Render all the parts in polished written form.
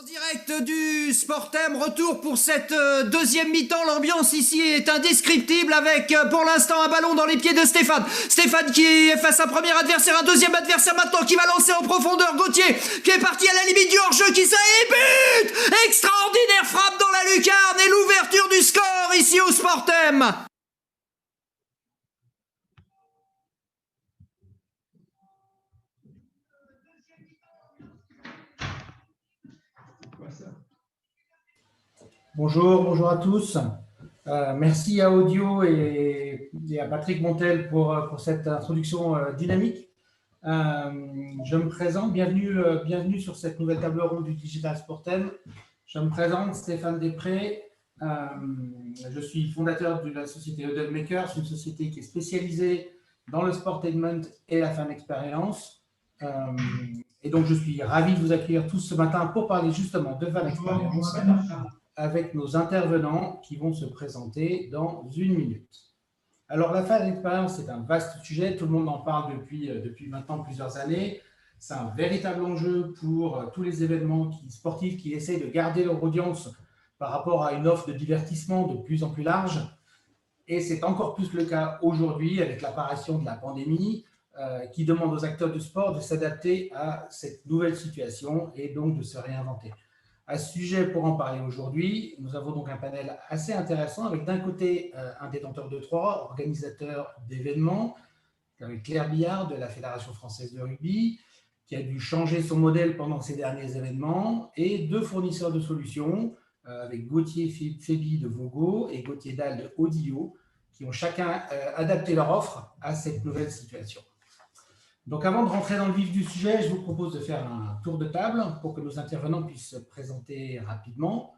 Direct du Sportem, retour pour cette deuxième mi-temps. L'ambiance ici est indescriptible avec pour l'instant un ballon dans les pieds de Stéphane. Stéphane qui est face à un premier adversaire, un deuxième adversaire maintenant qui va lancer en profondeur. Gauthier qui est parti à la limite du hors-jeu, qui et but! Extraordinaire frappe dans la lucarne et l'ouverture du score ici au Sportem. Bonjour à tous. Merci à Audio et à Patrick Montel pour cette introduction dynamique. Je me présente, bienvenue sur cette nouvelle table ronde du Digital Sportem. Je me présente, Stéphane Després. Je suis fondateur de la société Huddle Makers, une société qui est spécialisée dans le sportainment et la fan experience. Et donc, je suis ravi de vous accueillir tous ce matin pour parler justement de fan experience avec nos intervenants qui vont se présenter dans une minute. Alors, la fan experience, c'est un vaste sujet. Tout le monde en parle depuis maintenant plusieurs années. C'est un véritable enjeu pour tous les événements sportifs qui essayent de garder leur audience par rapport à une offre de divertissement de plus en plus large. Et c'est encore plus le cas aujourd'hui avec l'apparition de la pandémie qui demande aux acteurs du sport de s'adapter à cette nouvelle situation et donc de se réinventer. À ce sujet, pour en parler aujourd'hui, nous avons donc un panel assez intéressant avec d'un côté un détenteur de droit, organisateur d'événements, avec Claire Billard de la Fédération française de rugby, qui a dû changer son modèle pendant ces derniers événements, et deux fournisseurs de solutions, avec Gauthier Féby de Vogo et Gauthier Dalle de Audio, qui ont chacun adapté leur offre à cette nouvelle situation. Donc, avant de rentrer dans le vif du sujet, je vous propose de faire un tour de table pour que nos intervenants puissent se présenter rapidement.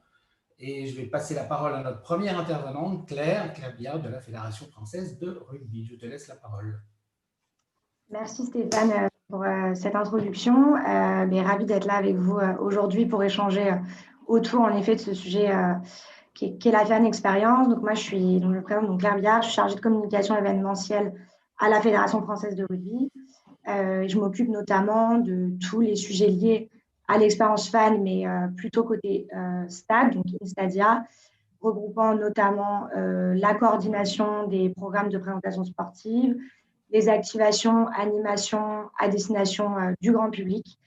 Et je vais passer la parole à notre première intervenante, Claire Billard de la Fédération française de rugby. Je te laisse la parole. Merci Stéphane pour cette introduction. Ravi d'être là avec vous aujourd'hui pour échanger autour en effet de ce sujet qui est la fan expérience. Donc moi je me présente donc Claire Billard, je suis chargée de communication événementielle à la Fédération française de rugby. Je m'occupe notamment de tous les sujets liés à l'expérience fan, mais plutôt côté stade, donc Instadia, regroupant notamment la coordination des programmes de présentation sportive, les activations, animations à destination du grand public,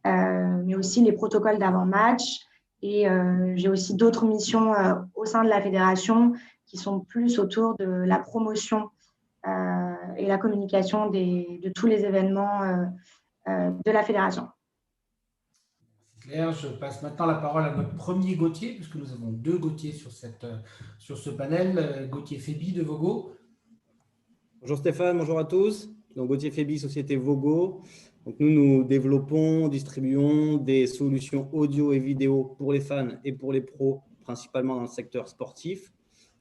mais aussi les protocoles d'avant-match. Et j'ai aussi d'autres missions au sein de la fédération qui sont plus autour de la promotion et la communication de tous les événements de la fédération. Claire, je passe maintenant la parole à notre premier Gauthier, puisque nous avons deux Gauthier sur ce panel. Gauthier Féby de Vogo. Bonjour Stéphane, bonjour à tous. Donc Gauthier Féby, société Vogo. Donc nous distribuons des solutions audio et vidéo pour les fans et pour les pros, principalement dans le secteur sportif.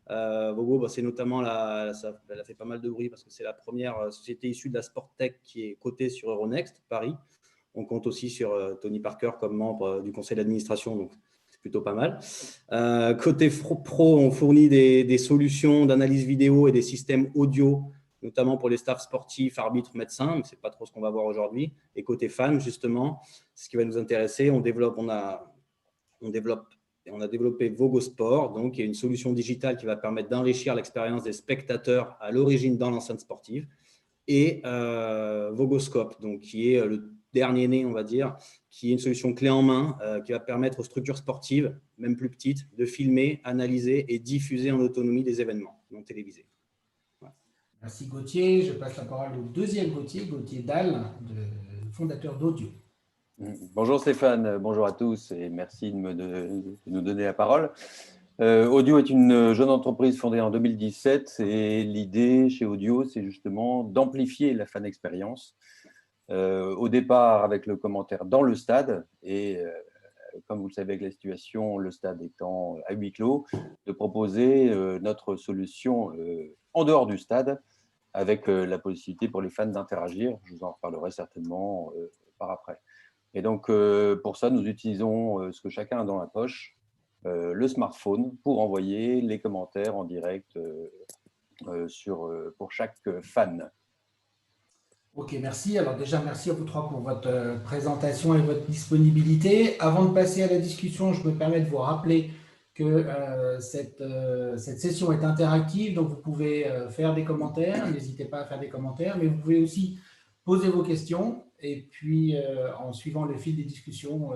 Vogo, c'est notamment, elle a fait pas mal de bruit parce que c'est la première société issue de la Sporttech qui est cotée sur Euronext Paris. On compte aussi sur Tony Parker comme membre du conseil d'administration, donc c'est plutôt pas mal. Côté pro, on fournit des solutions d'analyse vidéo et des systèmes audio, notamment pour les staffs sportifs, arbitres, médecins, mais ce n'est pas trop ce qu'on va voir aujourd'hui. Et côté fan, justement, ce qui va nous intéresser, on a développé Vogo Sport, donc qui est une solution digitale qui va permettre d'enrichir l'expérience des spectateurs à l'origine dans l'enceinte sportive, et Vogoscope, donc qui est le dernier né, on va dire, qui est une solution clé en main qui va permettre aux structures sportives, même plus petites, de filmer, analyser et diffuser en autonomie des événements non télévisés. Voilà. Merci Gauthier. Je passe la parole au deuxième Gauthier Dalle, fondateur d'Audio. Bonjour Stéphane, bonjour à tous et merci de nous donner la parole. Audio est une jeune entreprise fondée en 2017 et l'idée chez Audio, c'est justement d'amplifier la fan expérience. Au départ avec le commentaire dans le stade et comme vous le savez avec la situation, le stade étant à huis clos, de proposer notre solution en dehors du stade avec la possibilité pour les fans d'interagir. Je vous en reparlerai certainement par après. Et donc, pour ça, nous utilisons ce que chacun a dans la poche, le smartphone, pour envoyer les commentaires en direct pour chaque fan. Ok, merci. Alors déjà, merci à vous trois pour votre présentation et votre disponibilité. Avant de passer à la discussion, je me permets de vous rappeler que cette session est interactive, donc vous pouvez faire des commentaires. N'hésitez pas à faire des commentaires, mais vous pouvez aussi poser vos questions. Et puis, en suivant le fil des discussions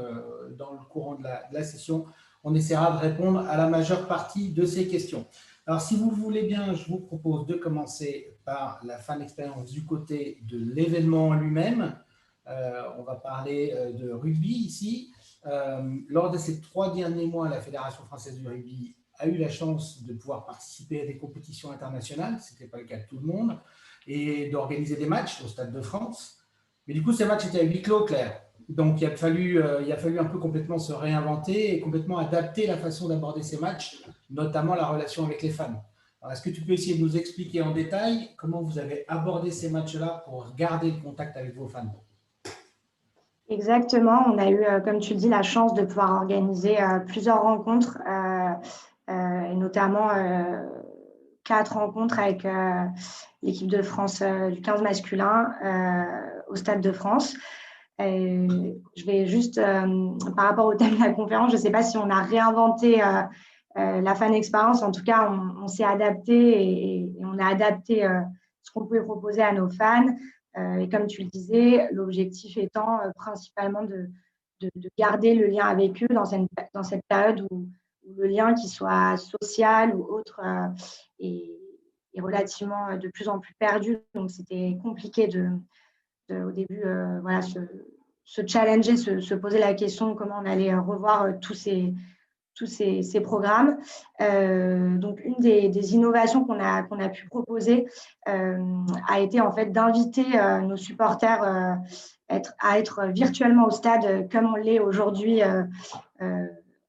dans le courant de la session, on essaiera de répondre à la majeure partie de ces questions. Alors, si vous voulez bien, je vous propose de commencer par la fan expérience du côté de l'événement lui-même. On va parler de rugby ici. Lors de ces 3 derniers mois, la Fédération française du rugby a eu la chance de pouvoir participer à des compétitions internationales, ce n'était pas le cas de tout le monde, et d'organiser des matchs au Stade de France. Mais du coup, ces matchs étaient à huis clos, Claire. Donc, il a fallu un peu complètement se réinventer et complètement adapter la façon d'aborder ces matchs, notamment la relation avec les fans. Alors, est-ce que tu peux essayer de nous expliquer en détail comment vous avez abordé ces matchs-là pour garder le contact avec vos fans? Exactement, on a eu, comme tu le dis, la chance de pouvoir organiser plusieurs rencontres, et notamment 4 rencontres avec l'équipe de France du 15 masculin au Stade de France. Je vais juste, par rapport au thème de la conférence, je ne sais pas si on a réinventé la fan expérience. En tout cas, on s'est adapté et on a adapté ce qu'on pouvait proposer à nos fans. Et comme tu le disais, l'objectif étant principalement de garder le lien avec eux dans cette période où le lien, qu'il soit social ou autre, est relativement de plus en plus perdu. Donc, c'était compliqué au début, voilà, se challenger, se poser la question de comment on allait revoir tous ces programmes. Donc, une des innovations qu'on a pu proposer a été en fait d'inviter nos supporters à être virtuellement au stade comme on l'est aujourd'hui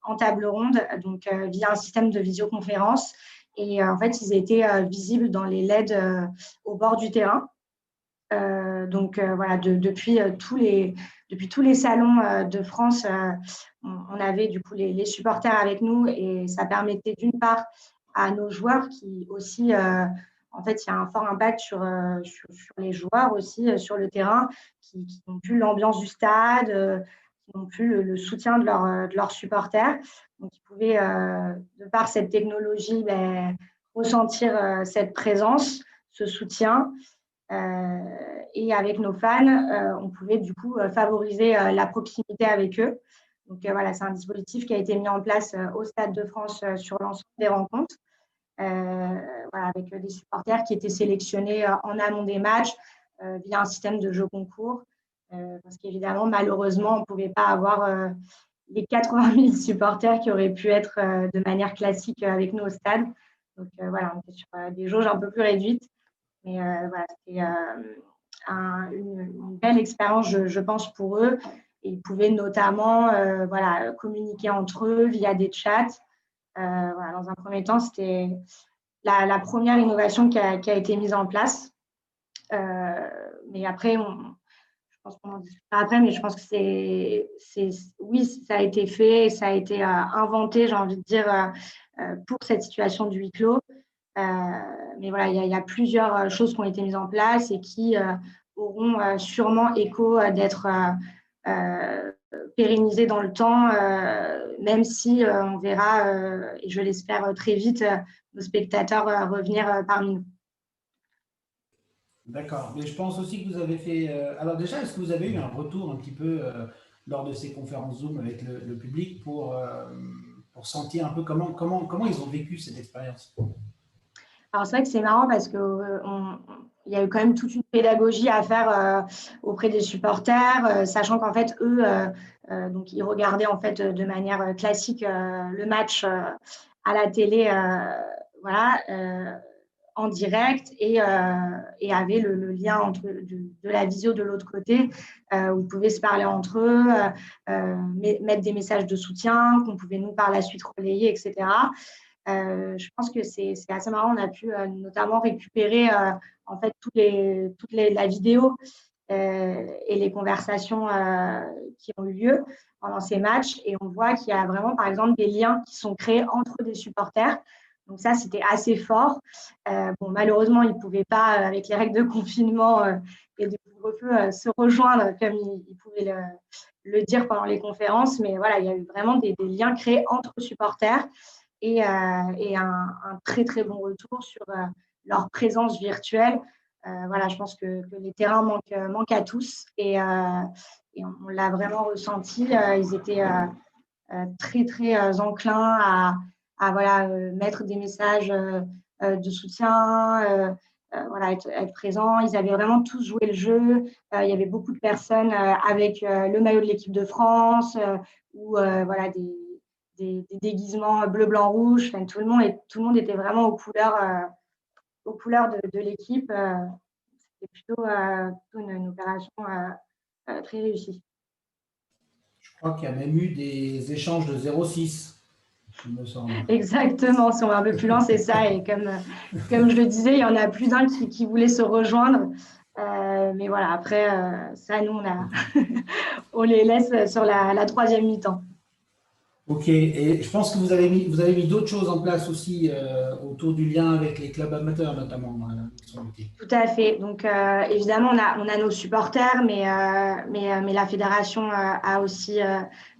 en table ronde, donc via un système de visioconférence. Et en fait, ils étaient visibles dans les LED au bord du terrain. Donc voilà, depuis tous les salons de France, on avait du coup les supporters avec nous et ça permettait d'une part à nos joueurs qui aussi, en fait, il y a un fort impact sur les joueurs aussi sur le terrain qui n'ont plus l'ambiance du stade, qui n'ont plus le soutien de leurs supporters. Donc, ils pouvaient, de par cette technologie, ressentir cette présence, ce soutien. Et avec nos fans, on pouvait du coup favoriser la proximité avec eux. Donc voilà, c'est un dispositif qui a été mis en place au Stade de France sur l'ensemble des rencontres, voilà, avec des supporters qui étaient sélectionnés en amont des matchs via un système de jeu concours. Parce qu'évidemment, malheureusement, on ne pouvait pas avoir les 80 000 supporters qui auraient pu être de manière classique avec nous au stade. Donc voilà, on était sur des jauges un peu plus réduites. Mais voilà, c'était une belle expérience, je pense, pour eux. Et ils pouvaient notamment voilà, communiquer entre eux via des chats. Voilà, dans un premier temps, c'était la première innovation qui a été mise en place. Mais après, je pense qu'on en discutera après, mais je pense que oui, ça a été fait, ça a été inventé, j'ai envie de dire, pour cette situation du huis clos. Mais voilà, il y a plusieurs choses qui ont été mises en place et qui auront sûrement écho d'être pérennisées dans le temps, même si on verra, et je l'espère très vite, nos spectateurs revenir parmi nous. D'accord, mais je pense aussi que vous avez fait… alors déjà, est-ce que vous avez eu un retour un petit peu lors de ces conférences Zoom avec le public pour sentir un peu comment ils ont vécu cette expérience? Alors, c'est vrai que c'est marrant parce qu'il y a eu quand même toute une pédagogie à faire auprès des supporters, sachant qu'en fait, eux, donc, ils regardaient en fait de manière classique le match à la télé, voilà, en direct et avaient le lien de la visio de l'autre côté, où ils pouvaient se parler entre eux, mettre des messages de soutien qu'on pouvait nous par la suite relayer, etc. Je pense que c'est assez marrant. On a pu notamment récupérer en fait la vidéo et les conversations qui ont eu lieu pendant ces matchs. Et on voit qu'il y a vraiment, par exemple, des liens qui sont créés entre des supporters. Donc ça, c'était assez fort. Bon, malheureusement, ils ne pouvaient pas, avec les règles de confinement et de couvre-feu, se rejoindre comme ils pouvaient le dire pendant les conférences. Mais voilà, il y a eu vraiment des liens créés entre supporters et un très, très bon retour sur leur présence virtuelle. Voilà, je pense que les terrains manquent à tous et on l'a vraiment ressenti. Ils étaient très, très enclins à voilà, mettre des messages de soutien, voilà, être présents. Ils avaient vraiment tous joué le jeu. Il y avait beaucoup de personnes avec le maillot de l'équipe de France ou voilà, des déguisements bleu, blanc, rouge. Enfin, tout le monde était vraiment aux couleurs de l'équipe. C'était plutôt une opération très réussie. Je crois qu'il y a même eu des échanges de 0,6, il me semble. Exactement, si on va un peu plus loin, c'est ça. Et comme je le disais, il y en a plus d'un qui voulait se rejoindre. Mais voilà, après, ça, nous, on les laisse sur la troisième mi-temps. Ok, et je pense que vous avez mis d'autres choses en place aussi autour du lien avec les clubs amateurs, notamment. Tout à fait. Donc, évidemment, on a nos supporters, mais la fédération a aussi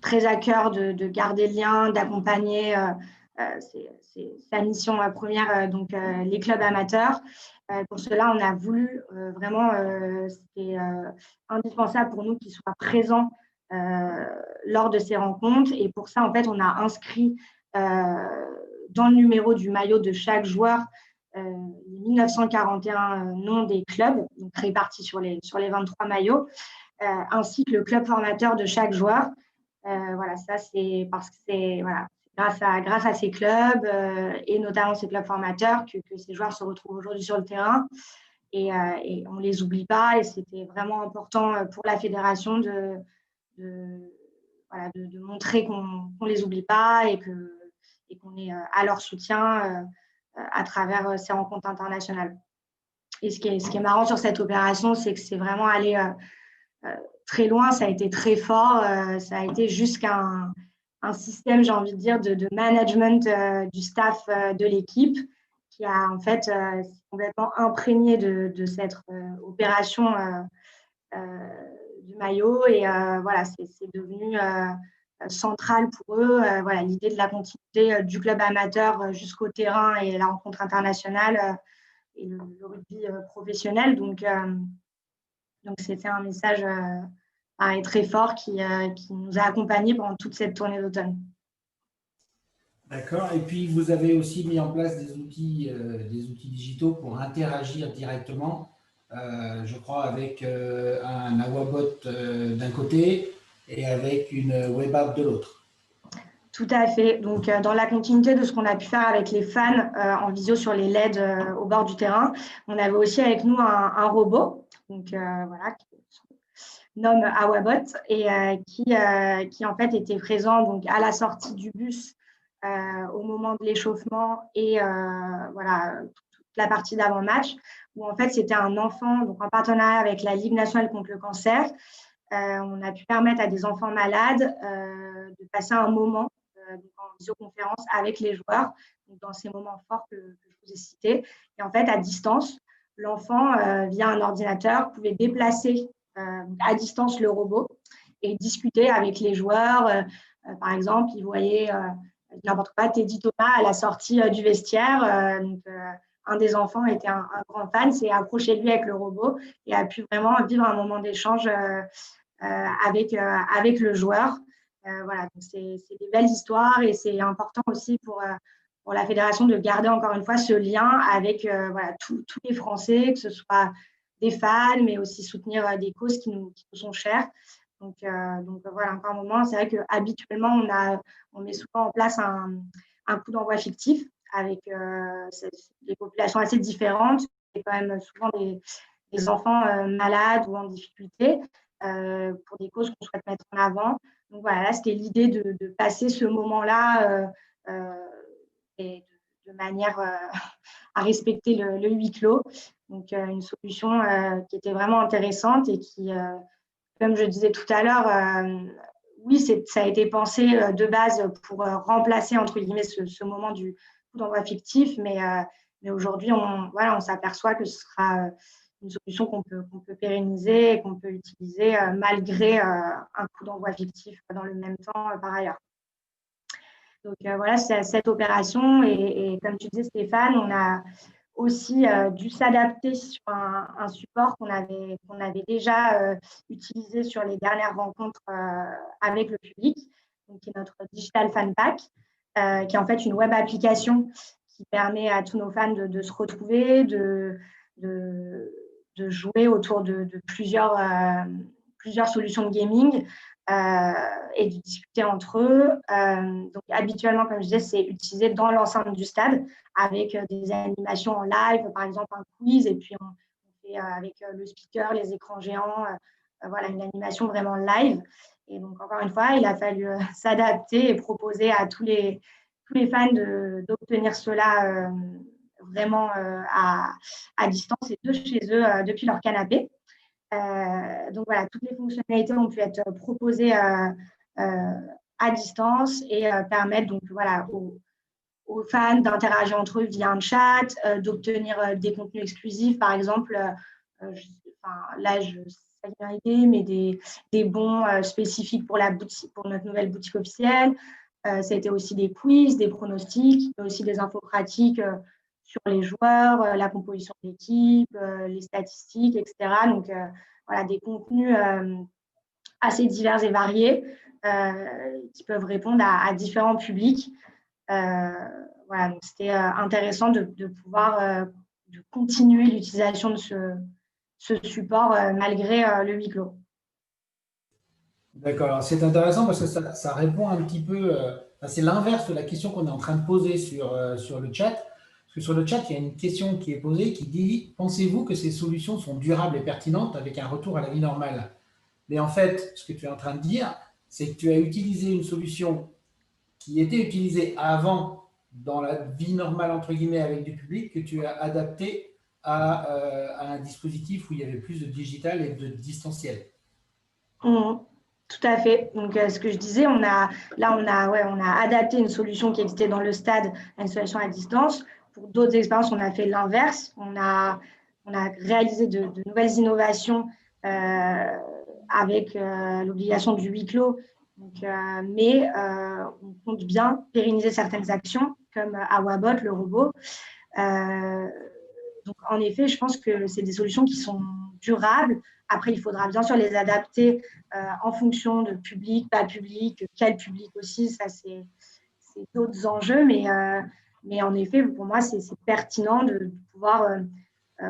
très à cœur de garder le lien, d'accompagner. C'est sa mission première, donc les clubs amateurs. Pour cela, on a voulu vraiment, c'était indispensable pour nous qu'ils soient présents lors de ces rencontres. Et pour ça, en fait, on a inscrit dans le numéro du maillot de chaque joueur les 1941 noms des clubs, donc répartis sur les 23 maillots, ainsi que le club formateur de chaque joueur. Voilà, ça, c'est parce que c'est voilà, grâce à ces clubs et notamment ces clubs formateurs que ces joueurs se retrouvent aujourd'hui sur le terrain. Et on ne les oublie pas. Et c'était vraiment important pour la fédération de montrer qu'on ne les oublie pas et qu'on est à leur soutien à travers ces rencontres internationales. Et ce qui est marrant sur cette opération, c'est que c'est vraiment allé très loin, ça a été très fort, ça a été jusqu'à un système, j'ai envie de dire, de management du staff de l'équipe qui a en fait complètement imprégné de cette opération du maillot et voilà, c'est devenu central pour eux. Voilà, l'idée de la continuité du club amateur jusqu'au terrain et la rencontre internationale et le rugby professionnel. Donc c'était un message très fort qui nous a accompagnés pendant toute cette tournée d'automne. D'accord. Et puis, vous avez aussi mis en place des outils digitaux pour interagir directement, je crois, avec un Awabot d'un côté et avec une web app de l'autre. Tout à fait. Donc, dans la continuité de ce qu'on a pu faire avec les fans en visio sur les LED au bord du terrain, on avait aussi avec nous un robot, donc voilà, qui se nomme Awabot et qui en fait était présent donc à la sortie du bus au moment de l'échauffement et voilà toute la partie d'avant-match où en fait c'était un enfant donc en partenariat avec la Ligue nationale contre le cancer. On a pu permettre à des enfants malades de passer un moment en visioconférence avec les joueurs, donc dans ces moments forts que je vous ai cités. Et en fait, à distance, l'enfant, via un ordinateur, pouvait déplacer à distance le robot et discuter avec les joueurs. Par exemple, il voyait n'importe quoi, Teddy Thomas à la sortie du vestiaire. Donc, un des enfants était un grand fan, s'est approché de lui avec le robot et a pu vraiment vivre un moment d'échange avec le joueur. Voilà, donc c'est des belles histoires et c'est important aussi pour la fédération de garder encore une fois ce lien avec voilà, tous les Français, que ce soit des fans, mais aussi soutenir des causes qui nous sont chères. Donc voilà, encore un moment, c'est vrai qu'habituellement, on met souvent en place un coup d'envoi fictif avec des populations assez différentes et quand même souvent des enfants malades ou en difficulté pour des causes qu'on souhaite mettre en avant. Donc voilà, là, c'était l'idée de passer ce moment-là et de manière à respecter le huis clos. Donc, une solution qui était vraiment intéressante et qui, comme je disais tout à l'heure, oui, ça a été pensé de base pour remplacer, entre guillemets, ce moment du coup d'envoi fictif, mais aujourd'hui, on s'aperçoit que ce sera une solution qu'on peut pérenniser et qu'on peut utiliser malgré un coup d'envoi fictif dans le même temps par ailleurs. Donc voilà, c'est cette opération. Et comme tu disais, Stéphane, on a aussi dû s'adapter sur un support qu'on avait déjà utilisé sur les dernières rencontres avec le public, donc qui est notre Digital Fan Pack, qui est en fait une web application qui permet à tous nos fans de se retrouver, de jouer autour de plusieurs solutions de gaming et de discuter entre eux. Donc, habituellement, comme je disais, c'est utilisé dans l'enceinte du stade avec des animations en live, par exemple un quiz, et puis on fait avec le speaker, les écrans géants, voilà, une animation vraiment live. Et donc, encore une fois, il a fallu s'adapter et proposer à tous les fans d'obtenir cela vraiment à distance et de chez eux depuis leur canapé. Donc voilà, toutes les fonctionnalités ont pu être proposées à distance et permettre donc voilà aux fans d'interagir entre eux via un chat, d'obtenir des contenus exclusifs, par exemple, là je sais pas idée, mais des bons spécifiques pour notre nouvelle boutique officielle. Ça a été aussi des quiz, des pronostics, mais aussi des infos pratiques sur les joueurs, la composition de l'équipe, les statistiques, etc. Donc, voilà, des contenus assez divers et variés qui peuvent répondre à différents publics. Voilà, donc c'était intéressant de pouvoir de continuer l'utilisation de ce support malgré le huis clos. D'accord, alors c'est intéressant parce que ça répond un petit peu, c'est l'inverse de la question qu'on est en train de poser sur le chat. Parce que sur le chat, il y a une question qui est posée qui dit: pensez-vous que ces solutions sont durables et pertinentes avec un retour à la vie normale? Mais en fait, ce que tu es en train de dire, c'est que tu as utilisé une solution qui était utilisée avant dans la vie normale, entre guillemets, avec du public, que tu as adapté à un dispositif où il y avait plus de digital et de distanciel. Tout à fait. Donc, ce que je disais, on a adapté une solution qui existait dans le stade à une solution à distance. Pour d'autres expériences, on a fait l'inverse. On a réalisé de nouvelles innovations avec l'obligation du huis clos. Donc, mais on compte bien pérenniser certaines actions comme Awabot, le robot. Donc, en effet, je pense que c'est des solutions qui sont durables. Après, il faudra bien sûr les adapter en fonction de public, pas public, quel public aussi. Ça, c'est d'autres enjeux. Mais en effet, pour moi, c'est pertinent de pouvoir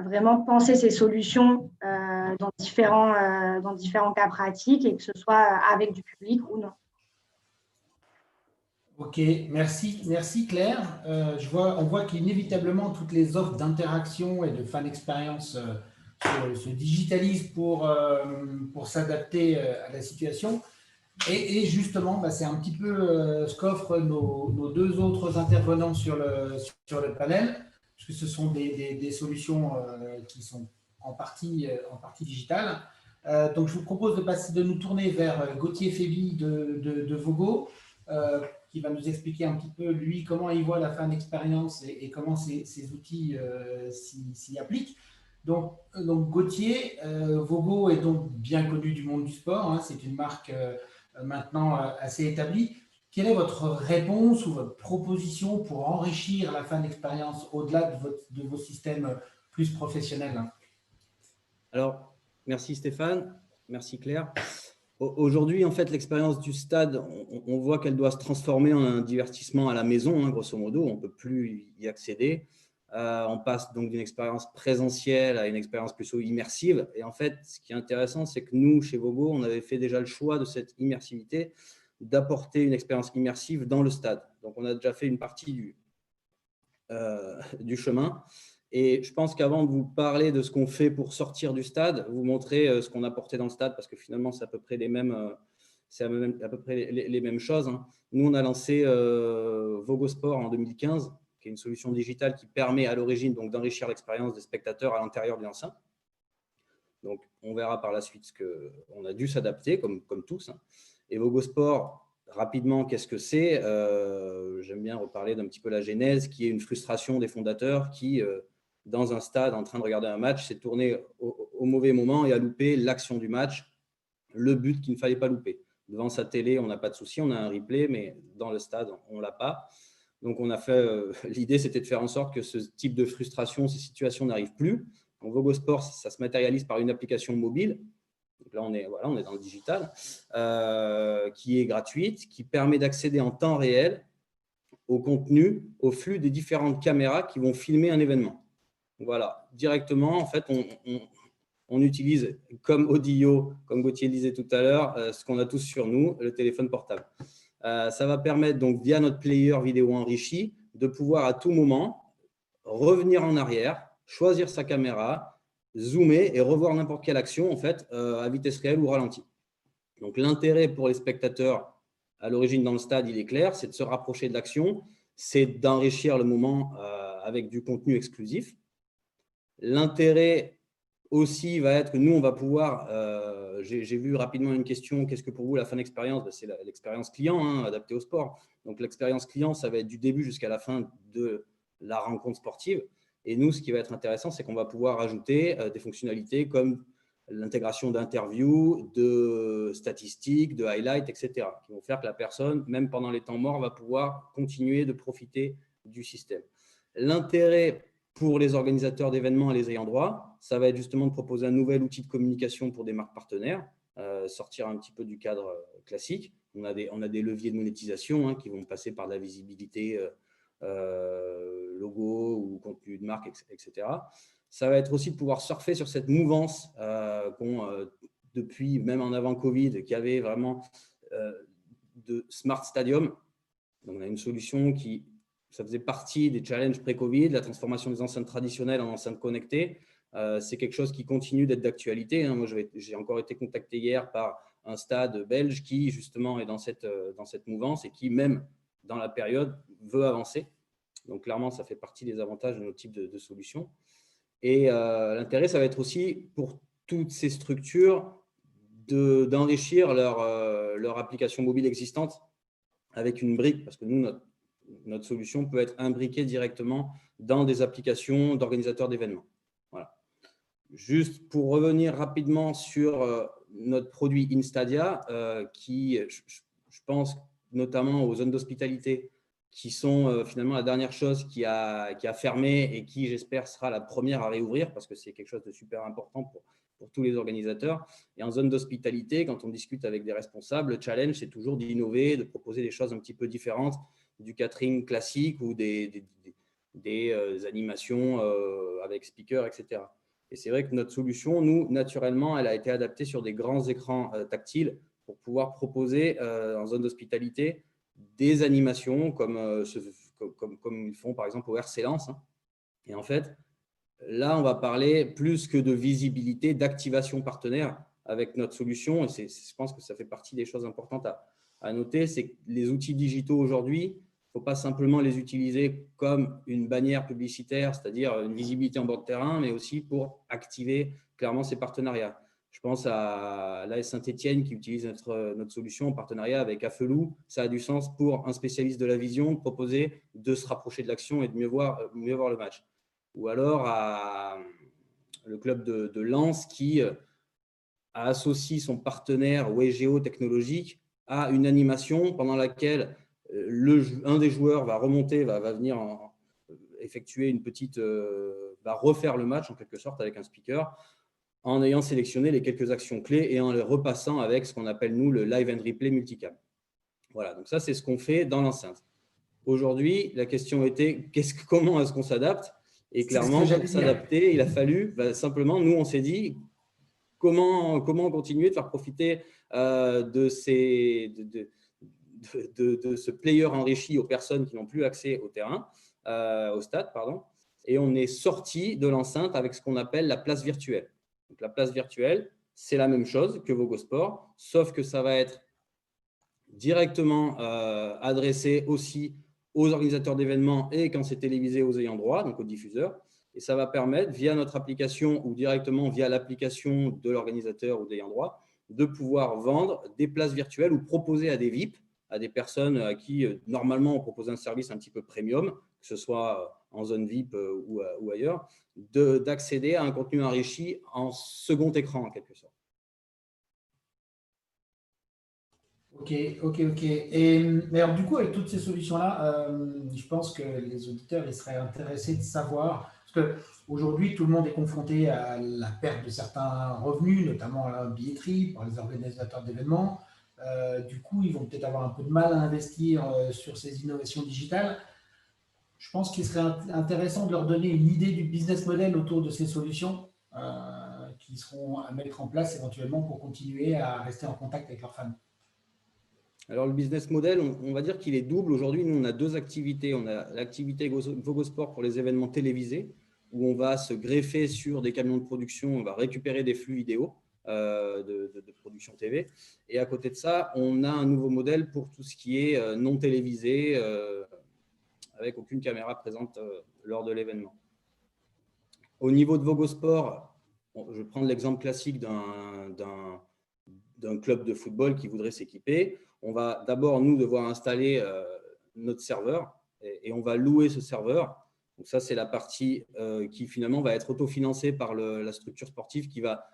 vraiment penser ces solutions dans différents cas pratiques et que ce soit avec du public ou non. Ok, merci Claire. On voit qu'inévitablement toutes les offres d'interaction et de fan expérience se digitalisent pour s'adapter à la situation. Et justement, c'est un petit peu ce qu'offrent nos deux autres intervenants sur le panel, puisque ce sont des solutions qui sont en partie digitales. Donc, je vous propose de nous tourner vers Gauthier Féby de Vogo, qui va nous expliquer un petit peu, lui, comment il voit la fan expérience et comment ces outils s'y appliquent. Donc Gauthier, Vogo est donc bien connu du monde du sport, hein, c'est une marque maintenant assez établie. Quelle est votre réponse ou votre proposition pour enrichir la fan expérience au-delà de vos systèmes plus professionnels? Alors, merci Stéphane, merci Claire. Aujourd'hui, en fait, l'expérience du stade, on voit qu'elle doit se transformer en un divertissement à la maison, hein, grosso modo. On ne peut plus y accéder. On passe donc d'une expérience présentielle à une expérience plutôt immersive. Et en fait, ce qui est intéressant, c'est que nous, chez Vogo, on avait fait déjà le choix de cette immersivité, d'apporter une expérience immersive dans le stade. Donc, on a déjà fait une partie du chemin. Et je pense qu'avant de vous parler de ce qu'on fait pour sortir du stade, vous montrer ce qu'on a porté dans le stade, parce que finalement, c'est à peu près les mêmes choses. Hein. Nous, on a lancé Vogo Sport en 2015, qui est une solution digitale qui permet à l'origine d'enrichir l'expérience des spectateurs à l'intérieur d'une enceinte. Donc, on verra par la suite qu'on a dû s'adapter, comme tous. Hein. Et Vogo Sport rapidement, qu'est-ce que c'est? J'aime bien reparler d'un petit peu la genèse, qui est une frustration des fondateurs qui, dans un stade, en train de regarder un match, s'est tourné au mauvais moment et a loupé l'action du match, le but qu'il ne fallait pas louper. Devant sa télé, on n'a pas de souci, on a un replay, mais dans le stade, on ne l'a pas. Donc, on a fait, l'idée, c'était de faire en sorte que ce type de frustration, ces situations n'arrivent plus. En Vogo Sport, ça se matérialise par une application mobile. Donc là, on est dans le digital, qui est gratuite, qui permet d'accéder en temps réel au contenu, au flux des différentes caméras qui vont filmer un événement. Voilà, directement, en fait, on utilise comme audio, comme Gauthier le disait tout à l'heure, ce qu'on a tous sur nous, le téléphone portable. Ça va permettre, donc, via notre player vidéo enrichi, de pouvoir à tout moment revenir en arrière, choisir sa caméra, zoomer et revoir n'importe quelle action en fait, à vitesse réelle ou ralentie. Donc, l'intérêt pour les spectateurs à l'origine dans le stade, il est clair, c'est de se rapprocher de l'action, c'est d'enrichir le moment avec du contenu exclusif. L'intérêt aussi va être que nous, on va pouvoir, j'ai vu rapidement une question, qu'est-ce que pour vous la fan expérience? C'est l'expérience client adaptée au sport. Donc, l'expérience client, ça va être du début jusqu'à la fin de la rencontre sportive. Et nous, ce qui va être intéressant, c'est qu'on va pouvoir ajouter des fonctionnalités comme l'intégration d'interviews, de statistiques, de highlights, etc., qui vont faire que la personne, même pendant les temps morts, va pouvoir continuer de profiter du système. L'intérêt pour les organisateurs d'événements et les ayants droit, ça va être justement de proposer un nouvel outil de communication pour des marques partenaires, sortir un petit peu du cadre classique. On a des leviers de monétisation qui vont passer par de la visibilité logo ou contenu de marque, etc. Ça va être aussi de pouvoir surfer sur cette mouvance qu'ont depuis, même en avant Covid, qui avait vraiment de Smart Stadium. Donc, on a une solution qui, ça faisait partie des challenges pré-Covid, la transformation des enceintes traditionnelles en enceintes connectées. C'est quelque chose qui continue d'être d'actualité. Moi, j'ai encore été contacté hier par un stade belge qui, justement, est dans cette mouvance et qui, même dans la période, veut avancer. Donc, clairement, ça fait partie des avantages de notre type de solution. Et l'intérêt, ça va être aussi pour toutes ces structures d'enrichir leur application mobile existante avec une brique, parce que nous, notre solution peut être imbriquée directement dans des applications d'organisateurs d'événements. Voilà. Juste pour revenir rapidement sur notre produit Instadia, qui, je pense notamment aux zones d'hospitalité, qui sont finalement la dernière chose qui a fermé et qui, j'espère, sera la première à réouvrir parce que c'est quelque chose de super important pour tous les organisateurs. Et en zone d'hospitalité, quand on discute avec des responsables, le challenge, c'est toujours d'innover, de proposer des choses un petit peu différentes du catering classique ou des animations avec speaker, etc. Et c'est vrai que notre solution, nous, naturellement, elle a été adaptée sur des grands écrans tactiles pour pouvoir proposer en zone d'hospitalité des animations comme ils font par exemple au RC Lens. Et en fait, là, on va parler plus que de visibilité, d'activation partenaire avec notre solution. Et je pense que ça fait partie des choses importantes à noter. C'est que les outils digitaux aujourd'hui, il ne faut pas simplement les utiliser comme une bannière publicitaire, c'est-à-dire une visibilité en bord de terrain, mais aussi pour activer clairement ces partenariats. Je pense à l'AS Saint-Etienne qui utilise notre solution en partenariat avec Afelou. Ça a du sens pour un spécialiste de la vision de proposer de se rapprocher de l'action et de mieux voir le match. Ou alors à le club de Lens qui a associé son partenaire Wegeo technologique à une animation pendant laquelle un des joueurs va remonter, va venir effectuer une petite… va refaire le match en quelque sorte avec un speaker en ayant sélectionné les quelques actions clés et en les repassant avec ce qu'on appelle, nous, le live and replay multicam. Voilà, donc ça, c'est ce qu'on fait dans l'enceinte. Aujourd'hui, la question était comment est-ce qu'on s'adapte? Et clairement, pour s'adapter, il a fallu, simplement, nous, on s'est dit comment continuer de faire profiter de ce player enrichi aux personnes qui n'ont plus accès au terrain, au stade, pardon. Et on est sorti de l'enceinte avec ce qu'on appelle la place virtuelle. Donc, la place virtuelle, c'est la même chose que Vogo Sport, sauf que ça va être directement adressé aussi aux organisateurs d'événements et quand c'est télévisé aux ayants droit, donc aux diffuseurs. Et ça va permettre, via notre application ou directement via l'application de l'organisateur ou d'ayant droit, de pouvoir vendre des places virtuelles ou proposer à des VIP à des personnes à qui, normalement, on propose un service un petit peu premium, que ce soit en zone VIP ou ailleurs, d'accéder à un contenu enrichi en second écran, en quelque sorte. Ok. Mais alors, du coup, avec toutes ces solutions-là, je pense que les auditeurs ils seraient intéressés de savoir, parce qu'aujourd'hui, tout le monde est confronté à la perte de certains revenus, notamment à la billetterie par les organisateurs d'événements. Du coup, ils vont peut-être avoir un peu de mal à investir sur ces innovations digitales. Je pense qu'il serait intéressant de leur donner une idée du business model autour de ces solutions qui seront à mettre en place éventuellement pour continuer à rester en contact avec leurs fans. Alors, le business model, on va dire qu'il est double. Aujourd'hui, nous, on a deux activités. On a l'activité Vogosport pour les événements télévisés, où on va se greffer sur des camions de production, on va récupérer des flux vidéo de production TV. Et à côté de ça, on a un nouveau modèle pour tout ce qui est non télévisé, avec aucune caméra présente lors de l'événement. Au niveau de Vogosport, je vais prendre l'exemple classique d'un club de football qui voudrait s'équiper. On va d'abord, nous, devoir installer notre serveur et on va louer ce serveur. Donc ça, c'est la partie qui finalement va être autofinancée par la structure sportive qui va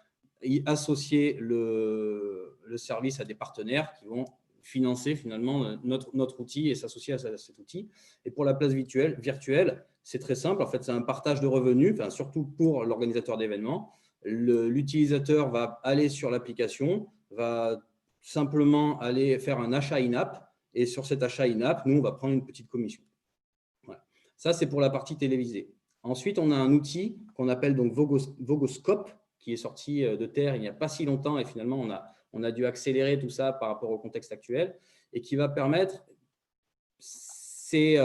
y associer le service à des partenaires qui vont financer finalement notre outil et s'associer à cet outil. Et pour la place virtuelle, c'est très simple. En fait, c'est un partage de revenus, enfin, surtout pour l'organisateur d'événements. L'utilisateur va aller sur l'application, va simplement aller faire un achat in-app et sur cet achat in-app, nous, on va prendre une petite commission. Voilà. Ça, c'est pour la partie télévisée. Ensuite, on a un outil qu'on appelle donc Vogoscope qui est sorti de terre il n'y a pas si longtemps et finalement, on a dû accélérer tout ça par rapport au contexte actuel et qui va permettre, c'est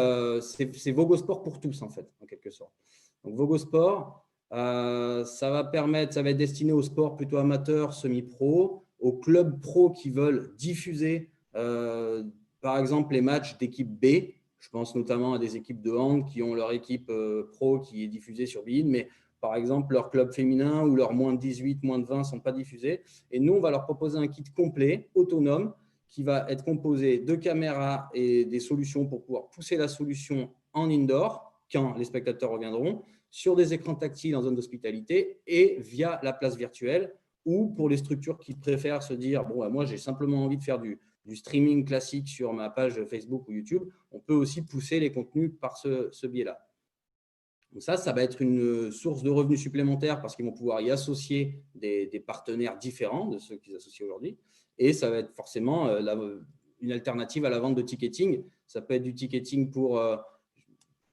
Vogosport pour tous en fait, en quelque sorte. Donc, Vogosport, ça va être destiné au sport plutôt amateur, semi-pro, aux clubs pro qui veulent diffuser, par exemple, les matchs d'équipe B. Je pense notamment à des équipes de hand qui ont leur équipe pro qui est diffusée sur beIN, mais par exemple, leur club féminin ou leur moins de 18, moins de 20 ne sont pas diffusés. Et nous, on va leur proposer un kit complet, autonome, qui va être composé de caméras et des solutions pour pouvoir pousser la solution en indoor quand les spectateurs reviendront, sur des écrans tactiles en zone d'hospitalité et via la place virtuelle ou pour les structures qui préfèrent se dire « bon, moi, j'ai simplement envie de faire du streaming classique sur ma page Facebook ou YouTube », on peut aussi pousser les contenus par ce biais-là. Donc ça va être une source de revenus supplémentaires parce qu'ils vont pouvoir y associer des partenaires différents de ceux qu'ils associent aujourd'hui. Et ça va être forcément une alternative à la vente de ticketing. Ça peut être du ticketing pour…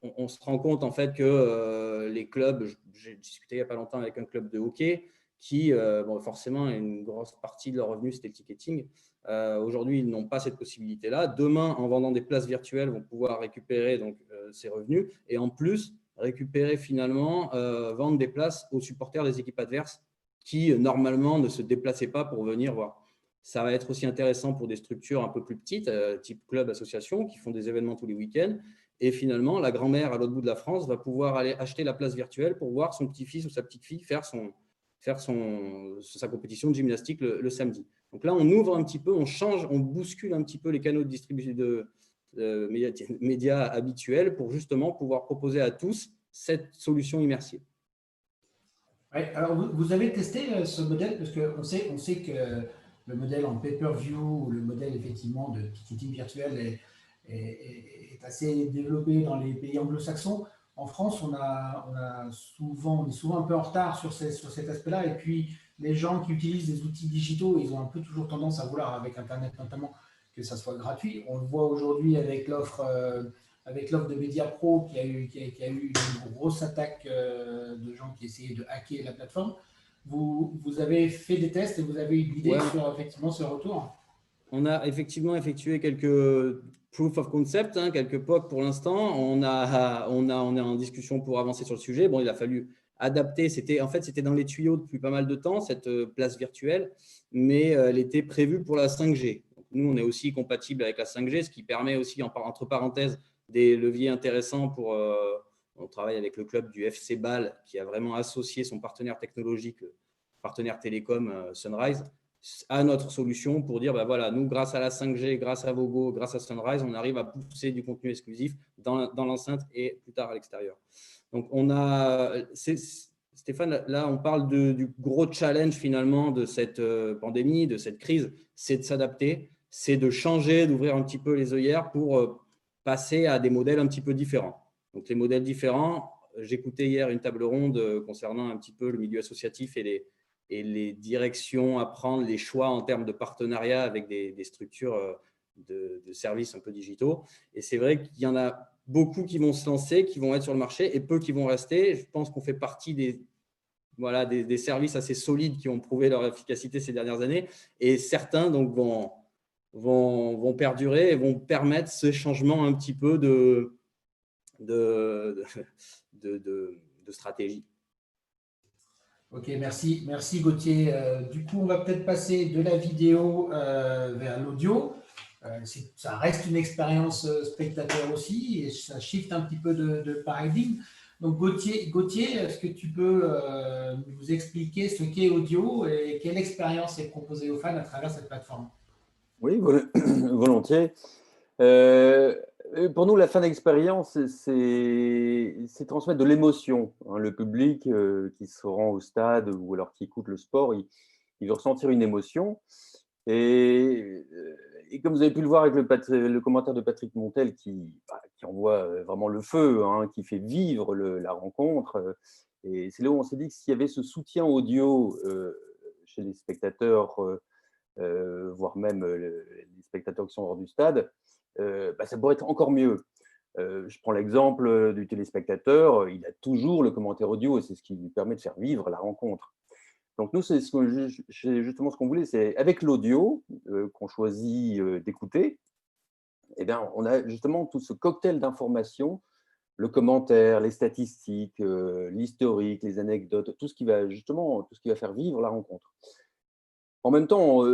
on se rend compte en fait que les clubs, j'ai discuté il n'y a pas longtemps avec un club de hockey qui, forcément, une grosse partie de leur revenu, c'était le ticketing. Aujourd'hui, ils n'ont pas cette possibilité-là. Demain, en vendant des places virtuelles, vont pouvoir récupérer donc, ces revenus et en plus, récupérer finalement, vendre des places aux supporters des équipes adverses qui, normalement, ne se déplaçaient pas pour venir voir. Ça va être aussi intéressant pour des structures un peu plus petites, type club, association, qui font des événements tous les week-ends. Et finalement, la grand-mère à l'autre bout de la France va pouvoir aller acheter la place virtuelle pour voir son petit-fils ou sa petite-fille faire sa compétition de gymnastique le samedi. Donc là, on ouvre un petit peu, on change, on bouscule un petit peu les canaux de distribution de médias habituels pour justement pouvoir proposer à tous cette solution immersive. Ouais, alors, vous avez testé ce modèle parce qu'on sait que le modèle en pay-per-view ou le modèle effectivement de ticketing virtuel est assez développé dans les pays anglo-saxons. En France, on est souvent un peu en retard sur cet aspect-là. Et puis, les gens qui utilisent des outils digitaux, ils ont un peu toujours tendance à vouloir, avec Internet notamment, que ça soit gratuit. On le voit aujourd'hui avec l'offre de Mediapro qui a eu une grosse attaque de gens qui essayaient de hacker la plateforme. Vous avez fait des tests et vous avez une idée sur effectivement ce retour? On a effectivement effectué quelques proof of concept, quelques POC pour l'instant. On est en discussion pour avancer sur le sujet. Bon, il a fallu adapter. C'était dans les tuyaux depuis pas mal de temps, cette place virtuelle, mais elle était prévue pour la 5G. Donc, nous, on est aussi compatible avec la 5G, ce qui permet aussi, entre parenthèses, des leviers intéressants pour… on travaille avec le club du FC Bâle qui a vraiment associé son partenaire technologique, partenaire télécom Sunrise, à notre solution pour dire, voilà, nous, grâce à la 5G, grâce à Vogo, grâce à Sunrise, on arrive à pousser du contenu exclusif dans l'enceinte et plus tard à l'extérieur. Donc, Stéphane, là, on parle du gros challenge finalement de cette pandémie, de cette crise, c'est de s'adapter, c'est de changer, d'ouvrir un petit peu les œillères pour passer à des modèles un petit peu différents. Donc, les modèles différents, j'écoutais hier une table ronde concernant un petit peu le milieu associatif et les directions à prendre, les choix en termes de partenariat avec des structures de services un peu digitaux. Et c'est vrai qu'il y en a beaucoup qui vont se lancer, qui vont être sur le marché et peu qui vont rester. Je pense qu'on fait partie des services assez solides qui ont prouvé leur efficacité ces dernières années. Et certains donc, vont perdurer et vont permettre ce changement un petit peu de stratégie. Ok, merci Gauthier. Du coup, on va peut-être passer de la vidéo vers l'audio. Ça reste une expérience spectateur aussi et ça shift un petit peu de paradigme. Donc Gauthier, est-ce que tu peux nous expliquer ce qu'est audio et quelle expérience est proposée aux fans à travers cette plateforme? Oui, volontiers. Pour nous, la fan expérience, c'est transmettre de l'émotion. Le public qui se rend au stade ou alors qui écoute le sport, il veut ressentir une émotion. Et comme vous avez pu le voir avec le commentaire de Patrick Montel qui envoie vraiment le feu, qui fait vivre la rencontre. Et c'est là où on s'est dit que s'il y avait ce soutien audio chez les spectateurs, voire même les spectateurs qui sont hors du stade, ça pourrait être encore mieux. Je prends l'exemple du téléspectateur, il a toujours le commentaire audio et c'est ce qui lui permet de faire vivre la rencontre. Donc nous, c'est justement ce qu'on voulait, c'est avec l'audio qu'on choisit d'écouter, eh bien, on a justement tout ce cocktail d'informations, le commentaire, les statistiques, l'historique, les anecdotes, tout ce qui va faire vivre la rencontre. En même temps,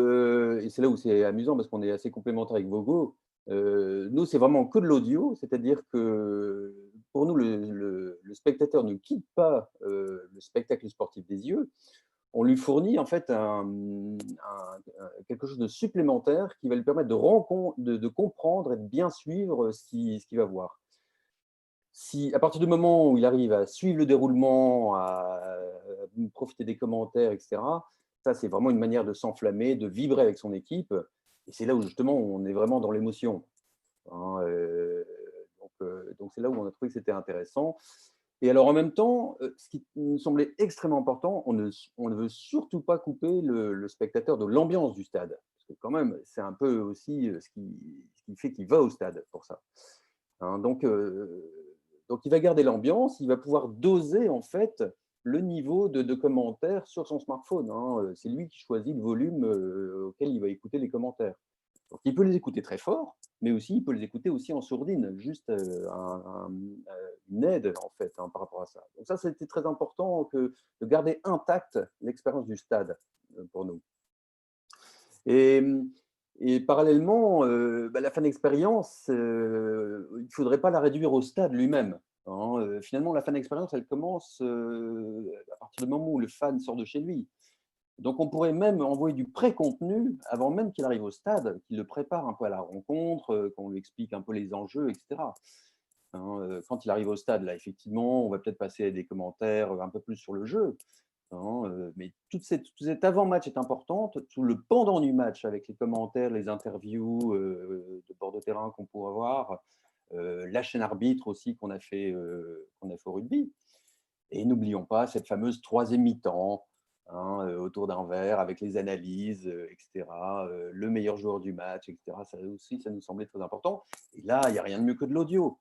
et c'est là où c'est amusant parce qu'on est assez complémentaires avec Vogo, nous, c'est vraiment que de l'audio, c'est-à-dire que pour nous, le spectateur ne quitte pas le spectacle sportif des yeux. On lui fournit en fait quelque chose de supplémentaire qui va lui permettre de comprendre et de bien suivre ce qu'il va voir. À partir du moment où il arrive à suivre le déroulement, à profiter des commentaires, etc., ça, c'est vraiment une manière de s'enflammer, de vibrer avec son équipe. Et c'est là où, justement, on est vraiment dans l'émotion. Donc, c'est là où on a trouvé que c'était intéressant. Et alors, en même temps, ce qui nous semblait extrêmement important, on ne veut surtout pas couper le spectateur de l'ambiance du stade. Parce que quand même, c'est un peu aussi ce qui fait qu'il va au stade pour ça. Donc, il va garder l'ambiance, il va pouvoir doser en fait le niveau de commentaires sur son smartphone. C'est lui qui choisit le volume auquel il va écouter les commentaires. Donc, il peut les écouter très fort, mais aussi il peut les écouter aussi en sourdine, juste une aide en fait par rapport à ça. Donc ça, c'était très important de garder intacte l'expérience du stade pour nous. Et parallèlement, la fan expérience, il ne faudrait pas la réduire au stade lui-même. Finalement, la fan expérience, elle commence à partir du moment où le fan sort de chez lui. Donc, on pourrait même envoyer du pré-contenu avant même qu'il arrive au stade, qu'il le prépare un peu à la rencontre, qu'on lui explique un peu les enjeux, etc. Quand il arrive au stade, là, effectivement, on va peut-être passer à des commentaires un peu plus sur le jeu. Mais tout cet avant-match est importante, tout le pendant du match avec les commentaires, les interviews de bord de terrain qu'on pourra voir, la chaîne arbitre aussi qu'on a fait au rugby. Et n'oublions pas cette fameuse troisième mi-temps, autour d'un verre avec les analyses, etc. Le meilleur joueur du match, etc. Ça aussi, ça nous semblait très important. Et là, il n'y a rien de mieux que de l'audio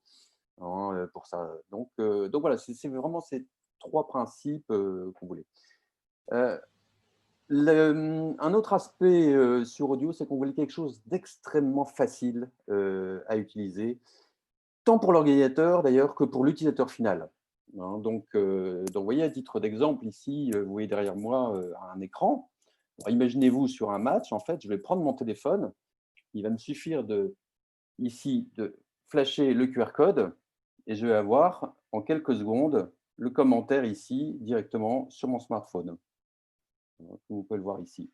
pour ça. Donc voilà, c'est vraiment ces trois principes qu'on voulait. Un autre aspect sur audio, c'est qu'on voulait quelque chose d'extrêmement facile à utiliser, tant pour l'organisateur d'ailleurs que pour l'utilisateur final. Donc, vous voyez, à titre d'exemple, ici, vous voyez derrière moi un écran. Imaginez-vous sur un match, en fait, je vais prendre mon téléphone, il va me suffire ici de flasher le QR code et je vais avoir en quelques secondes le commentaire ici directement sur mon smartphone. Vous pouvez le voir ici.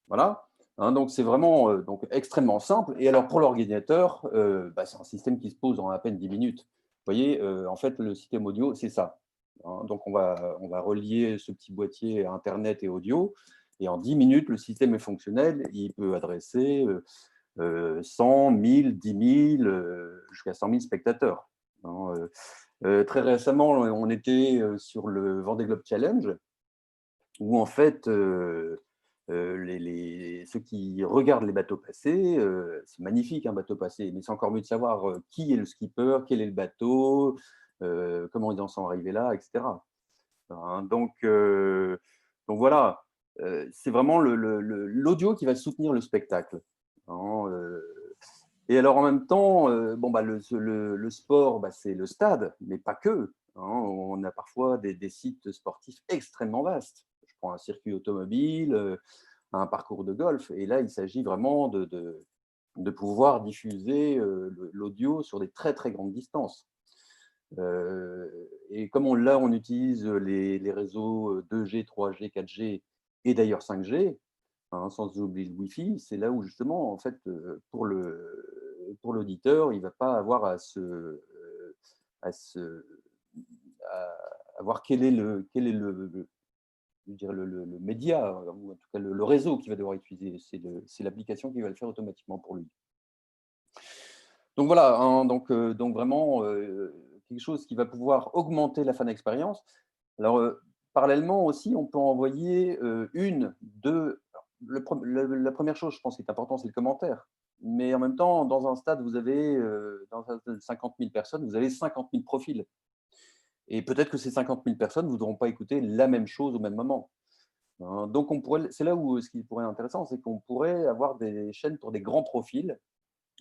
Voilà. Hein, donc, c'est vraiment donc, extrêmement simple. Et alors, pour l'ordinateur, c'est un système qui se pose en à peine 10 minutes. Vous voyez, en fait, le système audio, c'est ça. Hein, donc, on va relier ce petit boîtier à Internet et audio. Et en 10 minutes, le système est fonctionnel. Il peut adresser 100, 1000, 10 000, jusqu'à 100 000 spectateurs. Hein, très récemment, on était sur le Vendée Globe Challenge, où en fait, ceux qui regardent les bateaux passer, c'est magnifique un bateau passé, mais c'est encore mieux de savoir qui est le skipper, quel est le bateau, comment ils en sont arrivés là, etc. Hein, donc voilà, c'est vraiment l'audio qui va soutenir le spectacle. Hein, et alors en même temps, le sport, c'est le stade, mais pas que. Hein, on a parfois des sites sportifs extrêmement vastes. Je prends un circuit automobile, un parcours de golf, et là, il s'agit vraiment de pouvoir diffuser l'audio sur des très très grandes distances. Et comme on utilise les réseaux 2G, 3G, 4G et d'ailleurs 5G, hein, sans oublier le Wi-Fi, c'est là où justement, en fait, pour l'auditeur, il ne va pas avoir à voir quel est je veux dire, le média, ou en tout cas le réseau qu'il va devoir utiliser. C'est l'application qui va le faire automatiquement pour lui. Donc voilà, hein, donc vraiment quelque chose qui va pouvoir augmenter la fan expérience. Alors, parallèlement aussi, on peut envoyer la première chose, je pense, qui est importante, c'est le commentaire. Mais en même temps, dans un stade, vous avez dans un stade de 50 000 personnes, vous avez 50 000 profils. Et peut-être que ces 50 000 personnes ne voudront pas écouter la même chose au même moment. Hein, donc, c'est là où ce qui pourrait être intéressant, c'est qu'on pourrait avoir des chaînes pour des grands profils.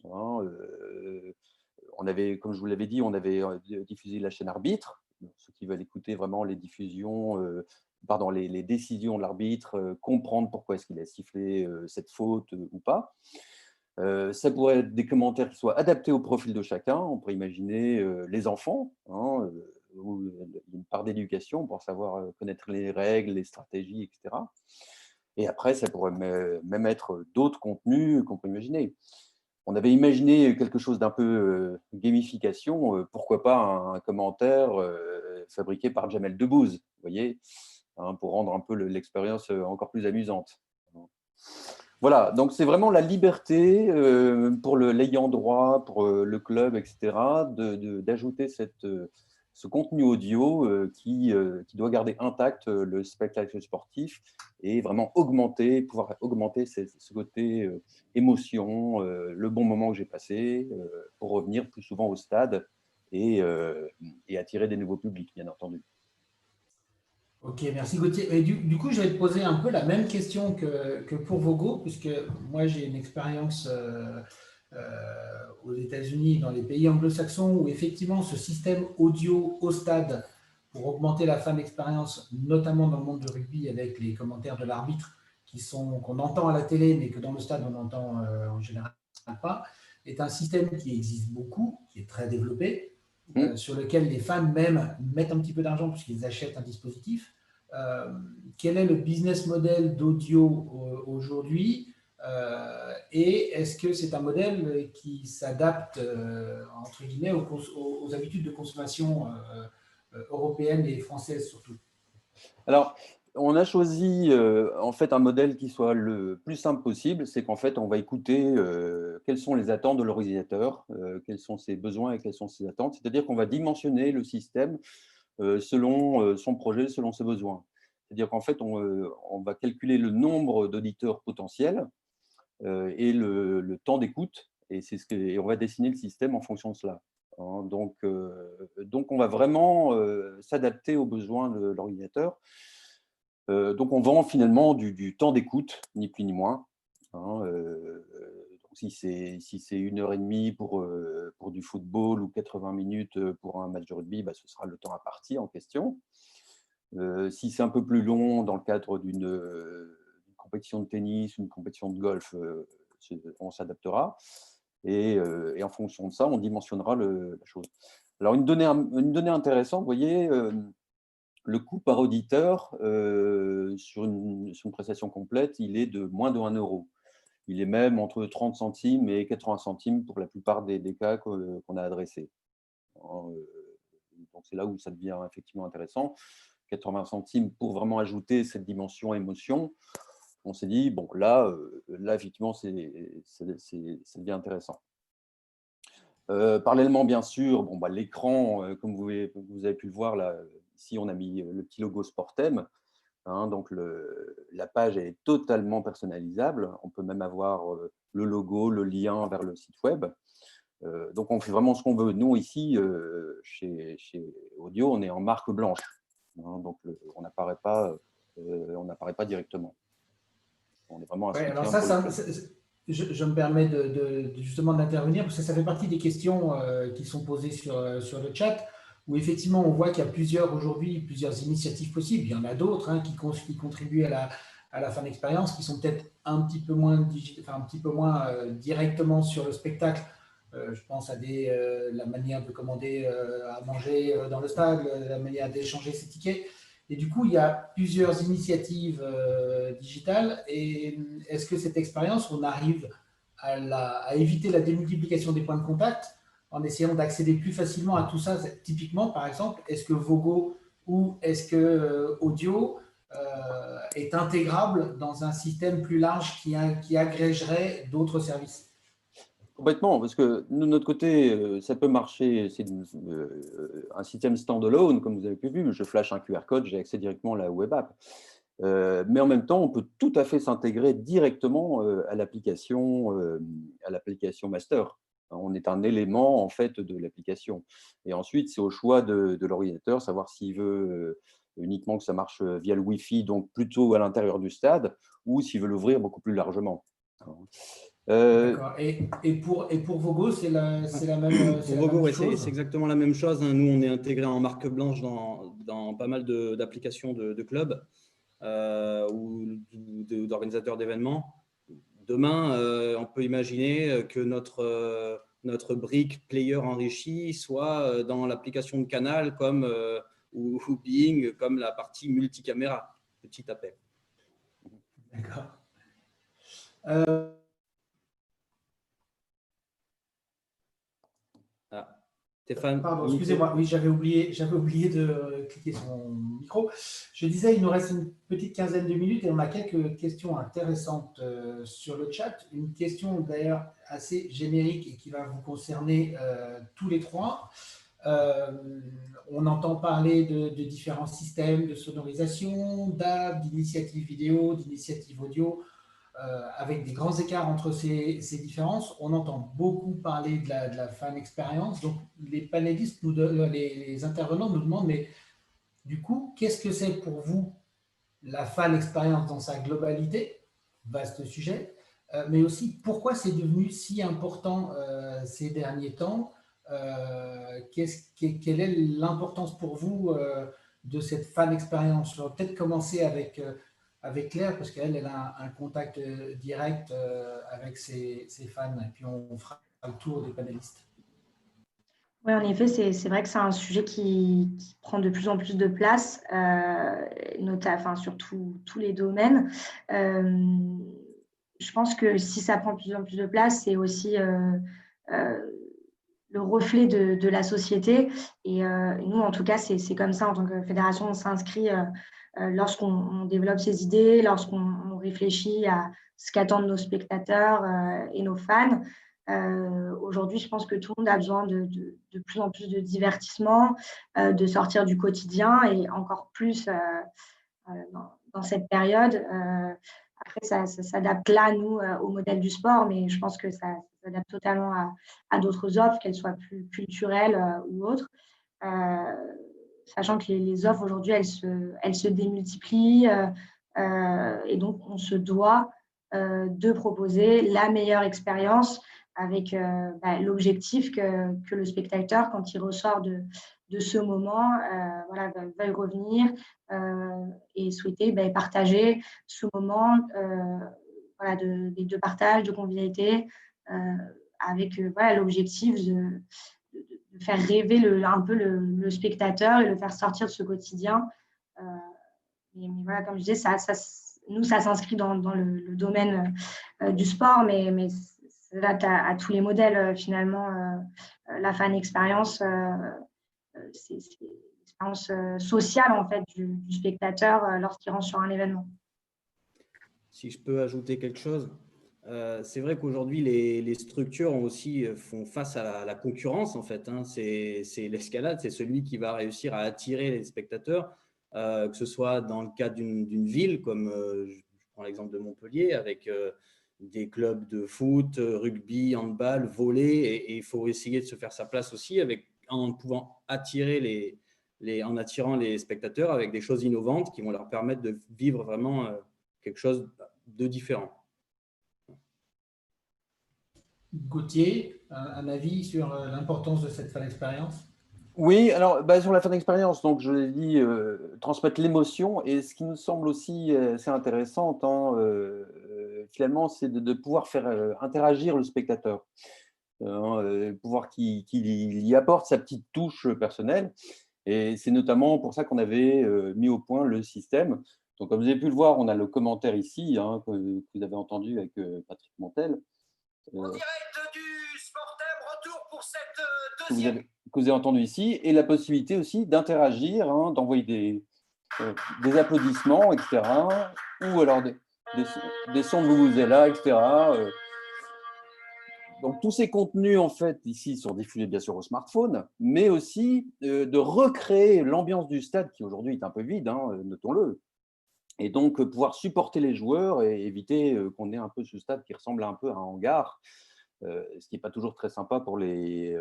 Hein, comme je vous l'avais dit, on avait diffusé la chaîne arbitre. Ceux qui veulent écouter vraiment les décisions de l'arbitre, comprendre pourquoi est-ce qu'il a sifflé cette faute ou pas. Ça pourrait être des commentaires qui soient adaptés au profil de chacun. On pourrait imaginer les enfants, hein, où il y a une part d'éducation pour savoir connaître les règles, les stratégies, etc. Et après, ça pourrait même être d'autres contenus qu'on peut imaginer. On avait imaginé quelque chose d'un peu gamification, pourquoi pas un commentaire fabriqué par Jamel Debbouze, vous voyez, hein, pour rendre un peu l'expérience encore plus amusante. Voilà, donc c'est vraiment la liberté pour l'ayant droit, pour le club, etc., d'ajouter ce contenu audio qui doit garder intact le spectacle sportif et vraiment pouvoir augmenter ce côté émotion, le bon moment que j'ai passé, pour revenir plus souvent au stade et attirer des nouveaux publics, bien entendu. Ok, merci Gauthier. Et du coup, je vais te poser un peu la même question que pour Vogo, puisque moi j'ai une expérience aux États-Unis, dans les pays anglo-saxons, où effectivement ce système audio au stade pour augmenter la fan expérience, notamment dans le monde du rugby avec les commentaires de l'arbitre qu'on entend à la télé, mais que dans le stade on n'entend en général pas, est un système qui existe beaucoup, qui est très développé, sur lequel les fans même mettent un petit peu d'argent puisqu'ils achètent un dispositif. Quel est le business model d'audio aujourd'hui et est-ce que c'est un modèle qui s'adapte entre guillemets aux habitudes de consommation européennes et françaises surtout? Alors, on a choisi en fait un modèle qui soit le plus simple possible, c'est qu'en fait on va écouter quelles sont les attentes de l'organisateur, quels sont ses besoins et quelles sont ses attentes, c'est-à-dire qu'on va dimensionner le système selon son projet, selon ses besoins. C'est-à-dire qu'en fait on va calculer le nombre d'auditeurs potentiels et le temps d'écoute, et on va dessiner le système en fonction de cela. Hein, donc on va vraiment s'adapter aux besoins de l'organisateur. Donc on vend finalement du temps d'écoute, ni plus ni moins. Hein, donc si c'est 1h30 pour du football ou 80 minutes pour un match de rugby, ce sera le temps imparti en question. Si c'est un peu plus long dans le cadre d'une compétition de tennis, une compétition de golf, on s'adaptera. Et en fonction de ça, on dimensionnera la chose. Alors, une donnée intéressante, vous voyez, le coût par auditeur sur une prestation complète, il est de moins de 1 euro. Il est même entre 30 centimes et 80 centimes pour la plupart des cas qu'on a adressés. Donc, c'est là où ça devient effectivement intéressant. 80 centimes pour vraiment ajouter cette dimension émotion. On s'est dit, bon, là effectivement, ça devient intéressant. Parallèlement, bien sûr, bon, l'écran, comme vous avez pu le voir, là, ici, on a mis le petit logo Sportem. Hein, donc, la page est totalement personnalisable. On peut même avoir le logo, le lien vers le site web. Donc, on fait vraiment ce qu'on veut. Nous, ici, chez Audio, on est en marque blanche. Hein, donc, on n'apparaît pas directement. On est vraiment un soutien alors ça, pour je me permets justement d'intervenir parce que ça fait partie des questions qui sont posées sur le chat, où effectivement on voit qu'il y a aujourd'hui plusieurs initiatives possibles. Il y en a d'autres qui contribuent à la fin d'expérience, qui sont peut-être un petit peu moins directement sur le spectacle. Je pense à la manière de commander à manger dans le stade, la manière d'échanger ses tickets. Et du coup, il y a plusieurs initiatives digitales. Et est-ce que cette expérience, on arrive à éviter la démultiplication des points de contact en essayant d'accéder plus facilement à tout ça? Typiquement, par exemple, est-ce que Vogo ou est-ce que Audio est intégrable dans un système plus large qui agrégerait d'autres services? Complètement, parce que nous, de notre côté, ça peut marcher, c'est un système standalone, comme vous avez pu voir, je flash un QR code, j'ai accès directement à la web app. Mais en même temps, on peut tout à fait s'intégrer directement à l'application master. On est un élément en fait de l'application. Et ensuite, c'est au choix de l'ordinateur, savoir s'il veut uniquement que ça marche via le Wi-Fi, donc plutôt à l'intérieur du stade, ou s'il veut l'ouvrir beaucoup plus largement. D'accord. Et pour Vogo, c'est la même Pour Vogo, chose? c'est exactement la même chose. Nous, on est intégré en marque blanche dans pas mal d'applications de clubs ou d'organisateurs d'événements. Demain, on peut imaginer que notre brique player enrichi soit dans l'application de Canal ou Bing, comme la partie multicaméra, petit appel. D'accord. Stéphane, pardon, excusez-moi, oui, j'avais oublié de cliquer sur mon micro. Je disais, il nous reste une petite quinzaine de minutes et on a quelques questions intéressantes sur le chat. Une question d'ailleurs assez générique et qui va vous concerner tous les trois. On entend parler de différents systèmes de sonorisation, d'apps, d'initiatives vidéo, d'initiatives audio. Avec des grands écarts entre ces différences. On entend beaucoup parler de la fan expérience. Donc, les panélistes, les intervenants nous demandent, mais du coup, qu'est-ce que c'est pour vous la fan expérience dans sa globalité? Vaste sujet. Mais aussi, pourquoi c'est devenu si important ces derniers temps? Quelle est l'importance pour vous de cette fan expérience? On va peut-être commencer avec Claire, parce qu'elle a un contact direct avec ses fans, et puis on fera le tour des panélistes. Oui, en effet, c'est vrai que c'est un sujet qui prend de plus en plus de place, sur tous les domaines. Je pense que si ça prend de plus en plus de place, c'est aussi le reflet de la société. Et nous, en tout cas, c'est comme ça, en tant que fédération, on s'inscrit lorsqu'on développe ces idées, lorsqu'on réfléchit à ce qu'attendent nos spectateurs et nos fans. Aujourd'hui, je pense que tout le monde a besoin de plus en plus de divertissement, de sortir du quotidien et encore plus dans cette période. Après, ça s'adapte là, nous, au modèle du sport, mais je pense que ça s'adapte totalement à d'autres offres, qu'elles soient plus culturelles ou autres. Sachant que les offres aujourd'hui, elles se démultiplient et donc on se doit de proposer la meilleure expérience avec l'objectif que le spectateur, quand il ressort de ce moment, veuille revenir et souhaiter partager ce moment de partage, de convivialité avec l'objectif de faire rêver un peu le spectateur et le faire sortir de ce quotidien Mais voilà, comme je disais, nous, ça s'inscrit dans le domaine du sport, mais ça s'adapte à tous les modèles, finalement. La fan expérience, c'est l'expérience sociale, en fait, du spectateur lorsqu'il rentre sur un événement. Si je peux ajouter quelque chose, c'est vrai qu'aujourd'hui, les structures font face à la concurrence, en fait. Hein. C'est l'escalade, c'est celui qui va réussir à attirer les spectateurs, que ce soit dans le cadre d'une ville, comme je prends l'exemple de Montpellier, avec des clubs de foot, rugby, handball, volley, et il faut essayer de se faire sa place aussi en pouvant attirer en attirant les spectateurs avec des choses innovantes qui vont leur permettre de vivre vraiment quelque chose de différent. Gauthier, un avis sur l'importance de cette fan expérience? Oui, alors sur la fin d'expérience, donc je l'ai dit, transmettre l'émotion, et ce qui nous semble aussi assez intéressant, finalement, c'est de pouvoir faire interagir le spectateur, pouvoir qu'il y apporte sa petite touche personnelle, et c'est notamment pour ça qu'on avait mis au point le système. Donc, comme vous avez pu le voir, on a le commentaire ici, que vous avez entendu avec Patrick Montel. En direct du Sportem, retour pour cette Que deuxième. vous avez entendu ici, et la possibilité aussi d'interagir, d'envoyer des applaudissements, etc. Ou alors des sons de vuvuzela, etc. Donc, tous ces contenus, en fait, ici, sont diffusés bien sûr au smartphone, mais aussi de recréer l'ambiance du stade qui aujourd'hui est un peu vide, notons-le. Et donc, pouvoir supporter les joueurs et éviter qu'on ait un peu ce stade qui ressemble un peu à un hangar, ce qui n'est pas toujours très sympa pour les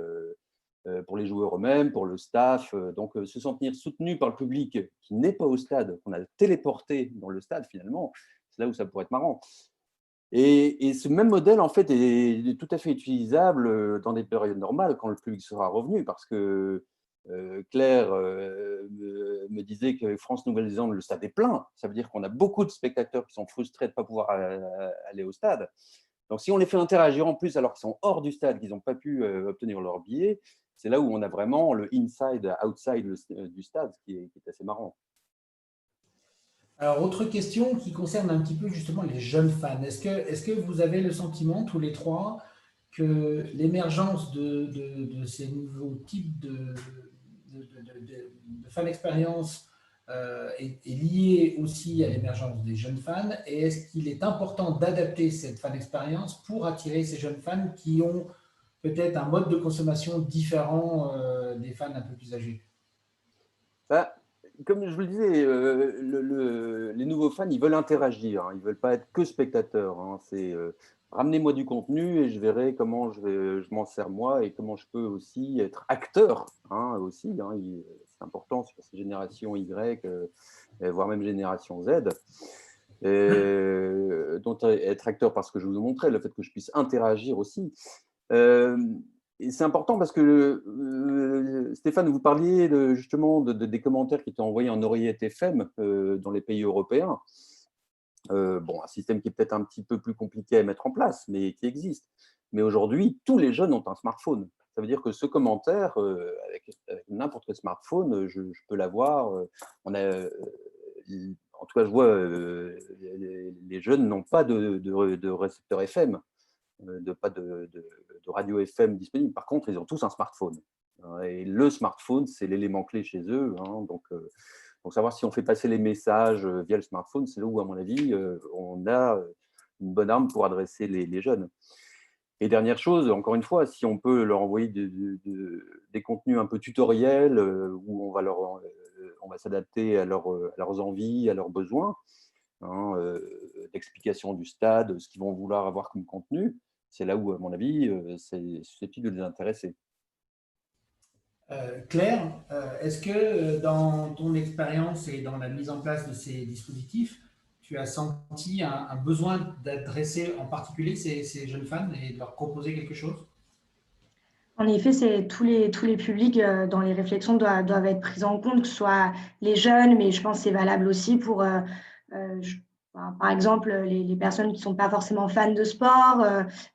joueurs eux-mêmes, pour le staff. Donc, se sentir soutenu par le public qui n'est pas au stade, qu'on a téléporté dans le stade finalement, c'est là où ça pourrait être marrant. Et ce même modèle, en fait, est tout à fait utilisable dans des périodes normales, quand le public sera revenu, parce que Claire me disait que France-Nouvelle-Zélande, le stade est plein. Ça veut dire qu'on a beaucoup de spectateurs qui sont frustrés de ne pas pouvoir aller au stade. Donc, si on les fait interagir en plus alors qu'ils sont hors du stade, qu'ils n'ont pas pu obtenir leur billet, c'est là où on a vraiment le inside-outside du stade, qui est assez marrant. Alors, autre question qui concerne un petit peu justement les jeunes fans. Est-ce que vous avez le sentiment, tous les trois, que l'émergence de ces nouveaux types de fan expérience est liée aussi à l'émergence des jeunes fans? Et est-ce qu'il est important d'adapter cette fan expérience pour attirer ces jeunes fans qui ont peut-être un mode de consommation différent des fans un peu plus âgés? Comme je vous le disais, les nouveaux fans, ils veulent interagir, ils ne veulent pas être que spectateurs. C'est ramenez-moi du contenu et je verrai comment je m'en sers moi et comment je peux aussi être acteur. C'est important sur ces générations Y, voire même génération Z. Donc, être acteur parce que je vous ai montré, le fait que je puisse interagir aussi. Et c'est important parce que, Stéphane, vous parliez justement des commentaires qui étaient envoyés en oreillette FM dans les pays européens. Un système qui est peut-être un petit peu plus compliqué à mettre en place, mais qui existe. Mais aujourd'hui, tous les jeunes ont un smartphone. Ça veut dire que ce commentaire, avec n'importe quel smartphone, je peux l'avoir. En tout cas, je vois les jeunes n'ont pas de récepteur FM. Pas de radio FM disponible. Par contre, ils ont tous un smartphone. Et le smartphone, c'est l'élément clé chez eux. Donc, savoir si on fait passer les messages via le smartphone, c'est là où, à mon avis, on a une bonne arme pour adresser les jeunes. Et dernière chose, encore une fois, si on peut leur envoyer des contenus un peu tutoriels où on va s'adapter à leurs envies, à leurs besoins, d'explication du stade, ce qu'ils vont vouloir avoir comme contenu, c'est là où, à mon avis, c'est susceptible de les intéresser. Claire, est-ce que dans ton expérience et dans la mise en place de ces dispositifs, tu as senti un besoin d'adresser en particulier ces jeunes fans et de leur proposer quelque chose? En effet, tous les publics dans les réflexions doivent être pris en compte, que ce soit les jeunes, mais je pense que c'est valable aussi pour par exemple, les personnes qui ne sont pas forcément fans de sport,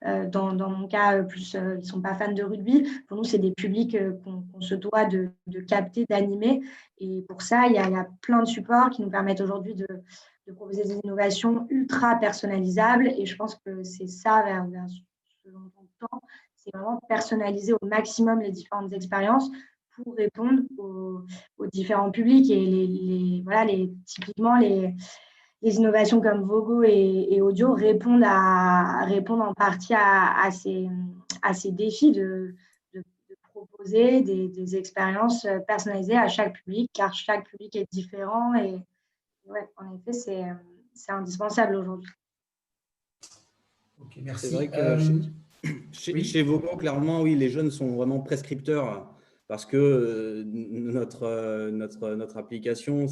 dans mon cas, plus, qui ne sont pas fans de rugby. Pour nous, c'est des publics qu'on se doit de capter, d'animer. Et pour ça, il y a plein de supports qui nous permettent aujourd'hui de proposer des innovations ultra personnalisables. Et je pense que c'est ça vers ce dont on tend, c'est vraiment personnaliser au maximum les différentes expériences pour répondre aux différents publics. Et voilà, typiquement, les innovations comme Vogo et Audio répondent en partie à ces défis de proposer des expériences personnalisées à chaque public, car chaque public est différent. Et ouais, en effet, c'est indispensable aujourd'hui. Ok, merci. C'est vrai que Oui. chez Vogo, clairement, oui, les jeunes sont vraiment prescripteurs parce que notre application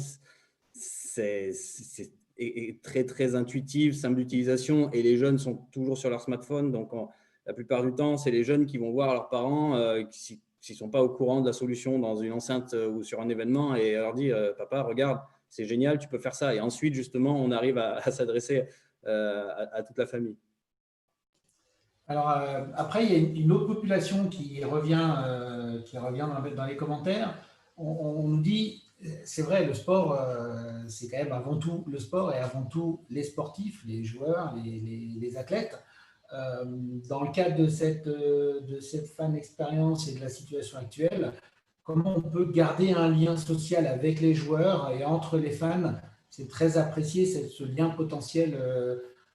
est très, très intuitive, simple d'utilisation et les jeunes sont toujours sur leur smartphone. Donc, la plupart du temps, c'est les jeunes qui vont voir leurs parents s'ils ne sont pas au courant de la solution dans une enceinte ou sur un événement et leur dit Papa, regarde, c'est génial, tu peux faire ça. Et ensuite, justement, on arrive à s'adresser à toute la famille. Alors, après, il y a une autre population qui revient dans les commentaires. On nous dit, c'est vrai, le sport, c'est quand même avant tout le sport et avant tout les sportifs, les joueurs, les athlètes. Dans le cadre de cette fan expérience et de la situation actuelle, comment on peut garder un lien social avec les joueurs et entre les fans? C'est très apprécié, ce lien potentiel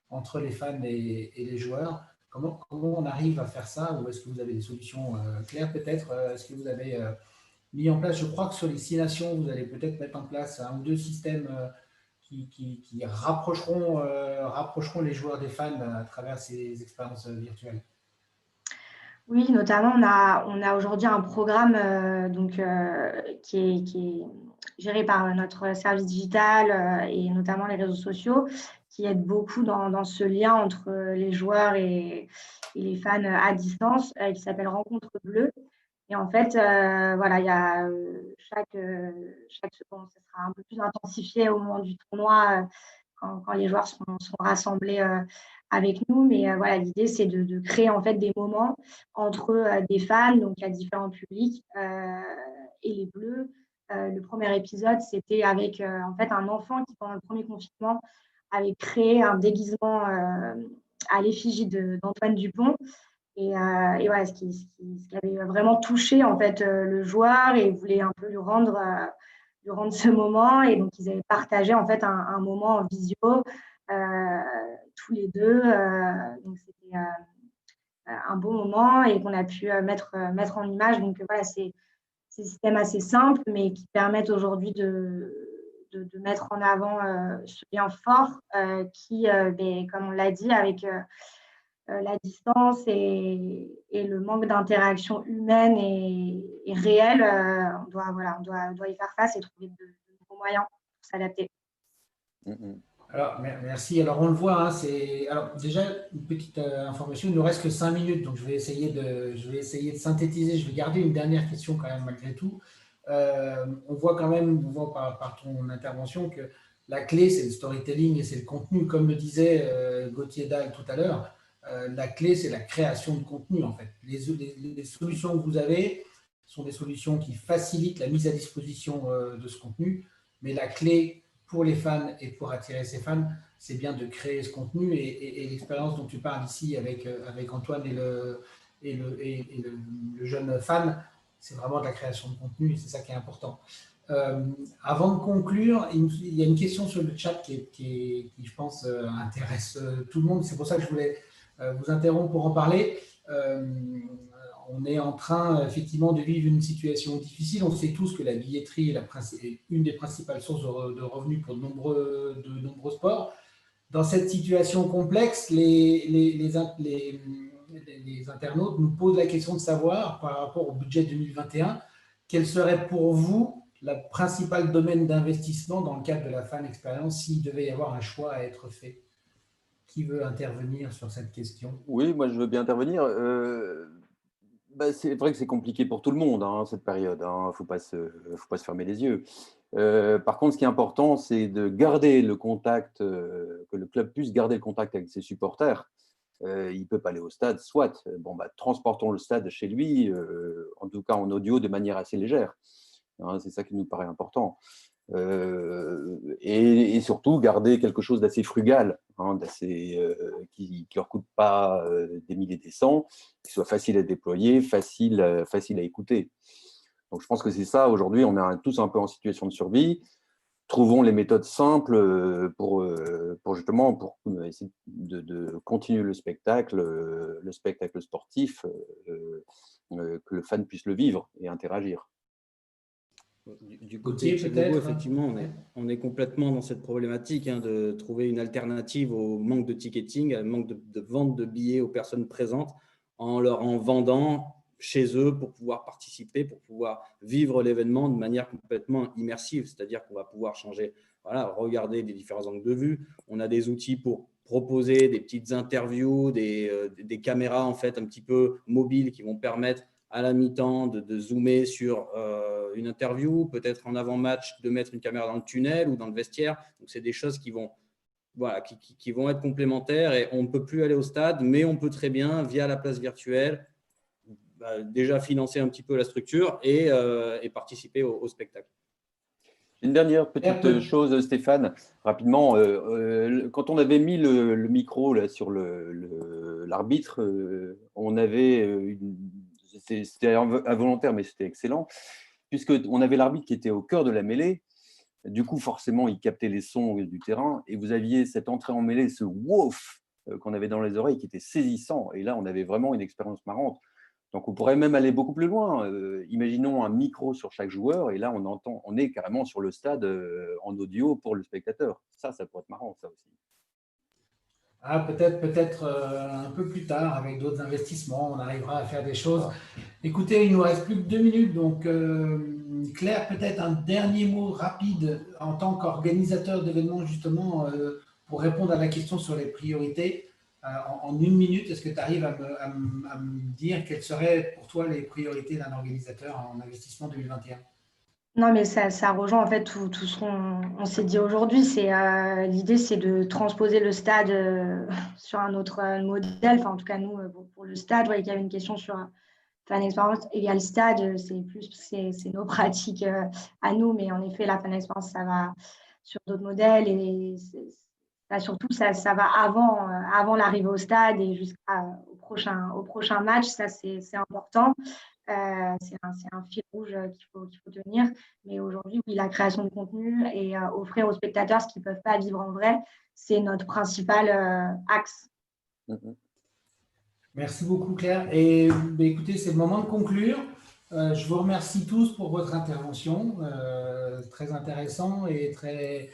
entre les fans et les joueurs. Comment on arrive à faire ça? Ou est-ce que vous avez des solutions claires peut-être? Est-ce que vous avez mis en place, je crois que sur les 6 nations, vous allez peut-être mettre en place 1 ou 2 systèmes qui rapprocheront les joueurs des fans à travers ces expériences virtuelles. Oui, notamment, on a aujourd'hui un programme qui est géré par notre service digital et notamment les réseaux sociaux, qui aide beaucoup dans ce lien entre les joueurs et les fans à distance, qui s'appelle Rencontre Bleue. Et en fait, voilà, il y a chaque seconde, ça sera un peu plus intensifié au moment du tournoi quand les joueurs sont rassemblés avec nous. Mais voilà, l'idée, c'est de créer en fait des moments entre des fans, donc il y a différents publics, et les Bleus. Le premier épisode, c'était avec en fait un enfant qui, pendant le premier confinement, avait créé un déguisement à l'effigie d'Antoine Dupont. Et voilà, ce qui avait vraiment touché en fait le joueur et voulait un peu lui rendre ce moment. Et donc, ils avaient partagé en fait un moment en visio tous les deux. Donc, c'était un beau moment et qu'on a pu mettre en image. Donc, voilà, c'est des systèmes assez simples, mais qui permettent aujourd'hui de mettre en avant ce lien fort qui, comme on l'a dit, avec la distance et le manque d'interaction humaine et réelle, on doit y faire face et trouver de nouveaux moyens pour s'adapter. Alors, merci. Alors, on le voit, hein, alors, déjà, une petite information, il ne nous reste que 5 minutes, donc je vais essayer de synthétiser. Je vais garder une dernière question quand même, malgré tout. On voit par ton intervention que la clé, c'est le storytelling et c'est le contenu. Comme le disait Gauthier Dalle tout à l'heure, la clé, c'est la création de contenu, en fait. Les solutions que vous avez sont des solutions qui facilitent la mise à disposition de ce contenu, mais la clé pour les fans et pour attirer ces fans, c'est bien de créer ce contenu et l'expérience dont tu parles ici avec Antoine et le jeune fan, c'est vraiment de la création de contenu et c'est ça qui est important. Avant de conclure, il y a une question sur le chat qui je pense, intéresse tout le monde. C'est pour ça que je voulais vous interrompre pour en parler. On est en train, effectivement, de vivre une situation difficile. On sait tous que la billetterie est une des principales sources de revenus pour de nombreux sports. Dans cette situation complexe, les internautes nous posent la question de savoir, par rapport au budget 2021, quel serait pour vous le principal domaine d'investissement dans le cadre de la fan expérience s'il devait y avoir un choix à être fait. Qui veut intervenir sur cette question? Oui, moi je veux bien intervenir. C'est vrai que c'est compliqué pour tout le monde, hein, cette période. Il ne faut pas se fermer les yeux. Par contre, ce qui est important, c'est de garder le contact, que le club puisse garder le contact avec ses supporters. Il ne peut pas aller au stade, soit, transportons le stade chez lui, en tout cas en audio, de manière assez légère. Hein, c'est ça qui nous paraît important. Et surtout, garder quelque chose d'assez frugal, hein, qui ne leur coûte pas des milliers des cents, qui soit facile à déployer, facile à écouter. Donc, je pense que c'est ça. Aujourd'hui, on est tous un peu en situation de survie. Trouvons les méthodes simples pour essayer de continuer le spectacle sportif, que le fan puisse le vivre et interagir. Du côté de chez Vogo, effectivement, on est complètement dans cette problématique de trouver une alternative au manque de ticketing, au manque de vente de billets aux personnes présentes, en vendant chez eux pour pouvoir participer, pour pouvoir vivre l'événement de manière complètement immersive. C'est-à-dire qu'on va pouvoir changer, regarder des différents angles de vue. On a des outils pour proposer des petites interviews, des caméras en fait un petit peu mobiles qui vont permettre à la mi-temps de zoomer sur une interview, peut-être en avant-match de mettre une caméra dans le tunnel ou dans le vestiaire. Donc, c'est des choses qui vont être complémentaires et on ne peut plus aller au stade, mais on peut très bien, via la place virtuelle, déjà financer un petit peu la structure et participer au spectacle. Une dernière petite chose, Stéphane, rapidement. Quand on avait mis le micro là, sur l'arbitre, on avait c'était involontaire, mais c'était excellent, puisqu'on avait l'arbitre qui était au cœur de la mêlée. Du coup, forcément, il captait les sons du terrain et vous aviez cette entrée en mêlée, ce wouf qu'on avait dans les oreilles qui était saisissant. Et là, on avait vraiment une expérience marrante. Donc, on pourrait même aller beaucoup plus loin. Imaginons un micro sur chaque joueur et là, on est carrément sur le stade en audio pour le spectateur. Ça pourrait être marrant, ça aussi. Peut-être un peu plus tard, avec d'autres investissements, on arrivera à faire des choses. Écoutez, il nous reste plus que 2 minutes, donc Claire, peut-être un dernier mot rapide en tant qu'organisateur d'événements, justement, pour répondre à la question sur les priorités. En 1 minute, est-ce que tu arrives à me dire quelles seraient pour toi les priorités d'un organisateur en investissement 2021 ? Non, mais ça rejoint en fait tout ce qu'on s'est dit aujourd'hui. L'idée, c'est de transposer le stade sur un autre modèle. Enfin, en tout cas, nous, pour le stade, il y avait une question sur fan expérience égale stade. C'est nos pratiques à nous, mais en effet, la fan expérience, ça va sur d'autres modèles et surtout, ça va avant l'arrivée au stade et jusqu'au prochain match. Ça, c'est important. C'est un fil rouge qu'il faut tenir. Mais aujourd'hui, oui, la création de contenu et offrir aux spectateurs ce qu'ils ne peuvent pas vivre en vrai, c'est notre principal axe. Merci beaucoup, Claire. Et écoutez, c'est le moment de conclure. Je vous remercie tous pour votre intervention, très intéressant et très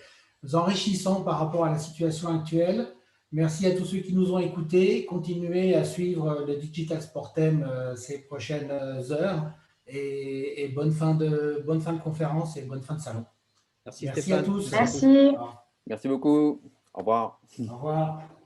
enrichissant par rapport à la situation actuelle. Merci à tous ceux qui nous ont écoutés. Continuez à suivre le Digital Sportem ces prochaines heures et bonne fin de conférence et bonne fin de salon. Merci Stéphane. À tous. Merci. Merci beaucoup. Au revoir. Au revoir.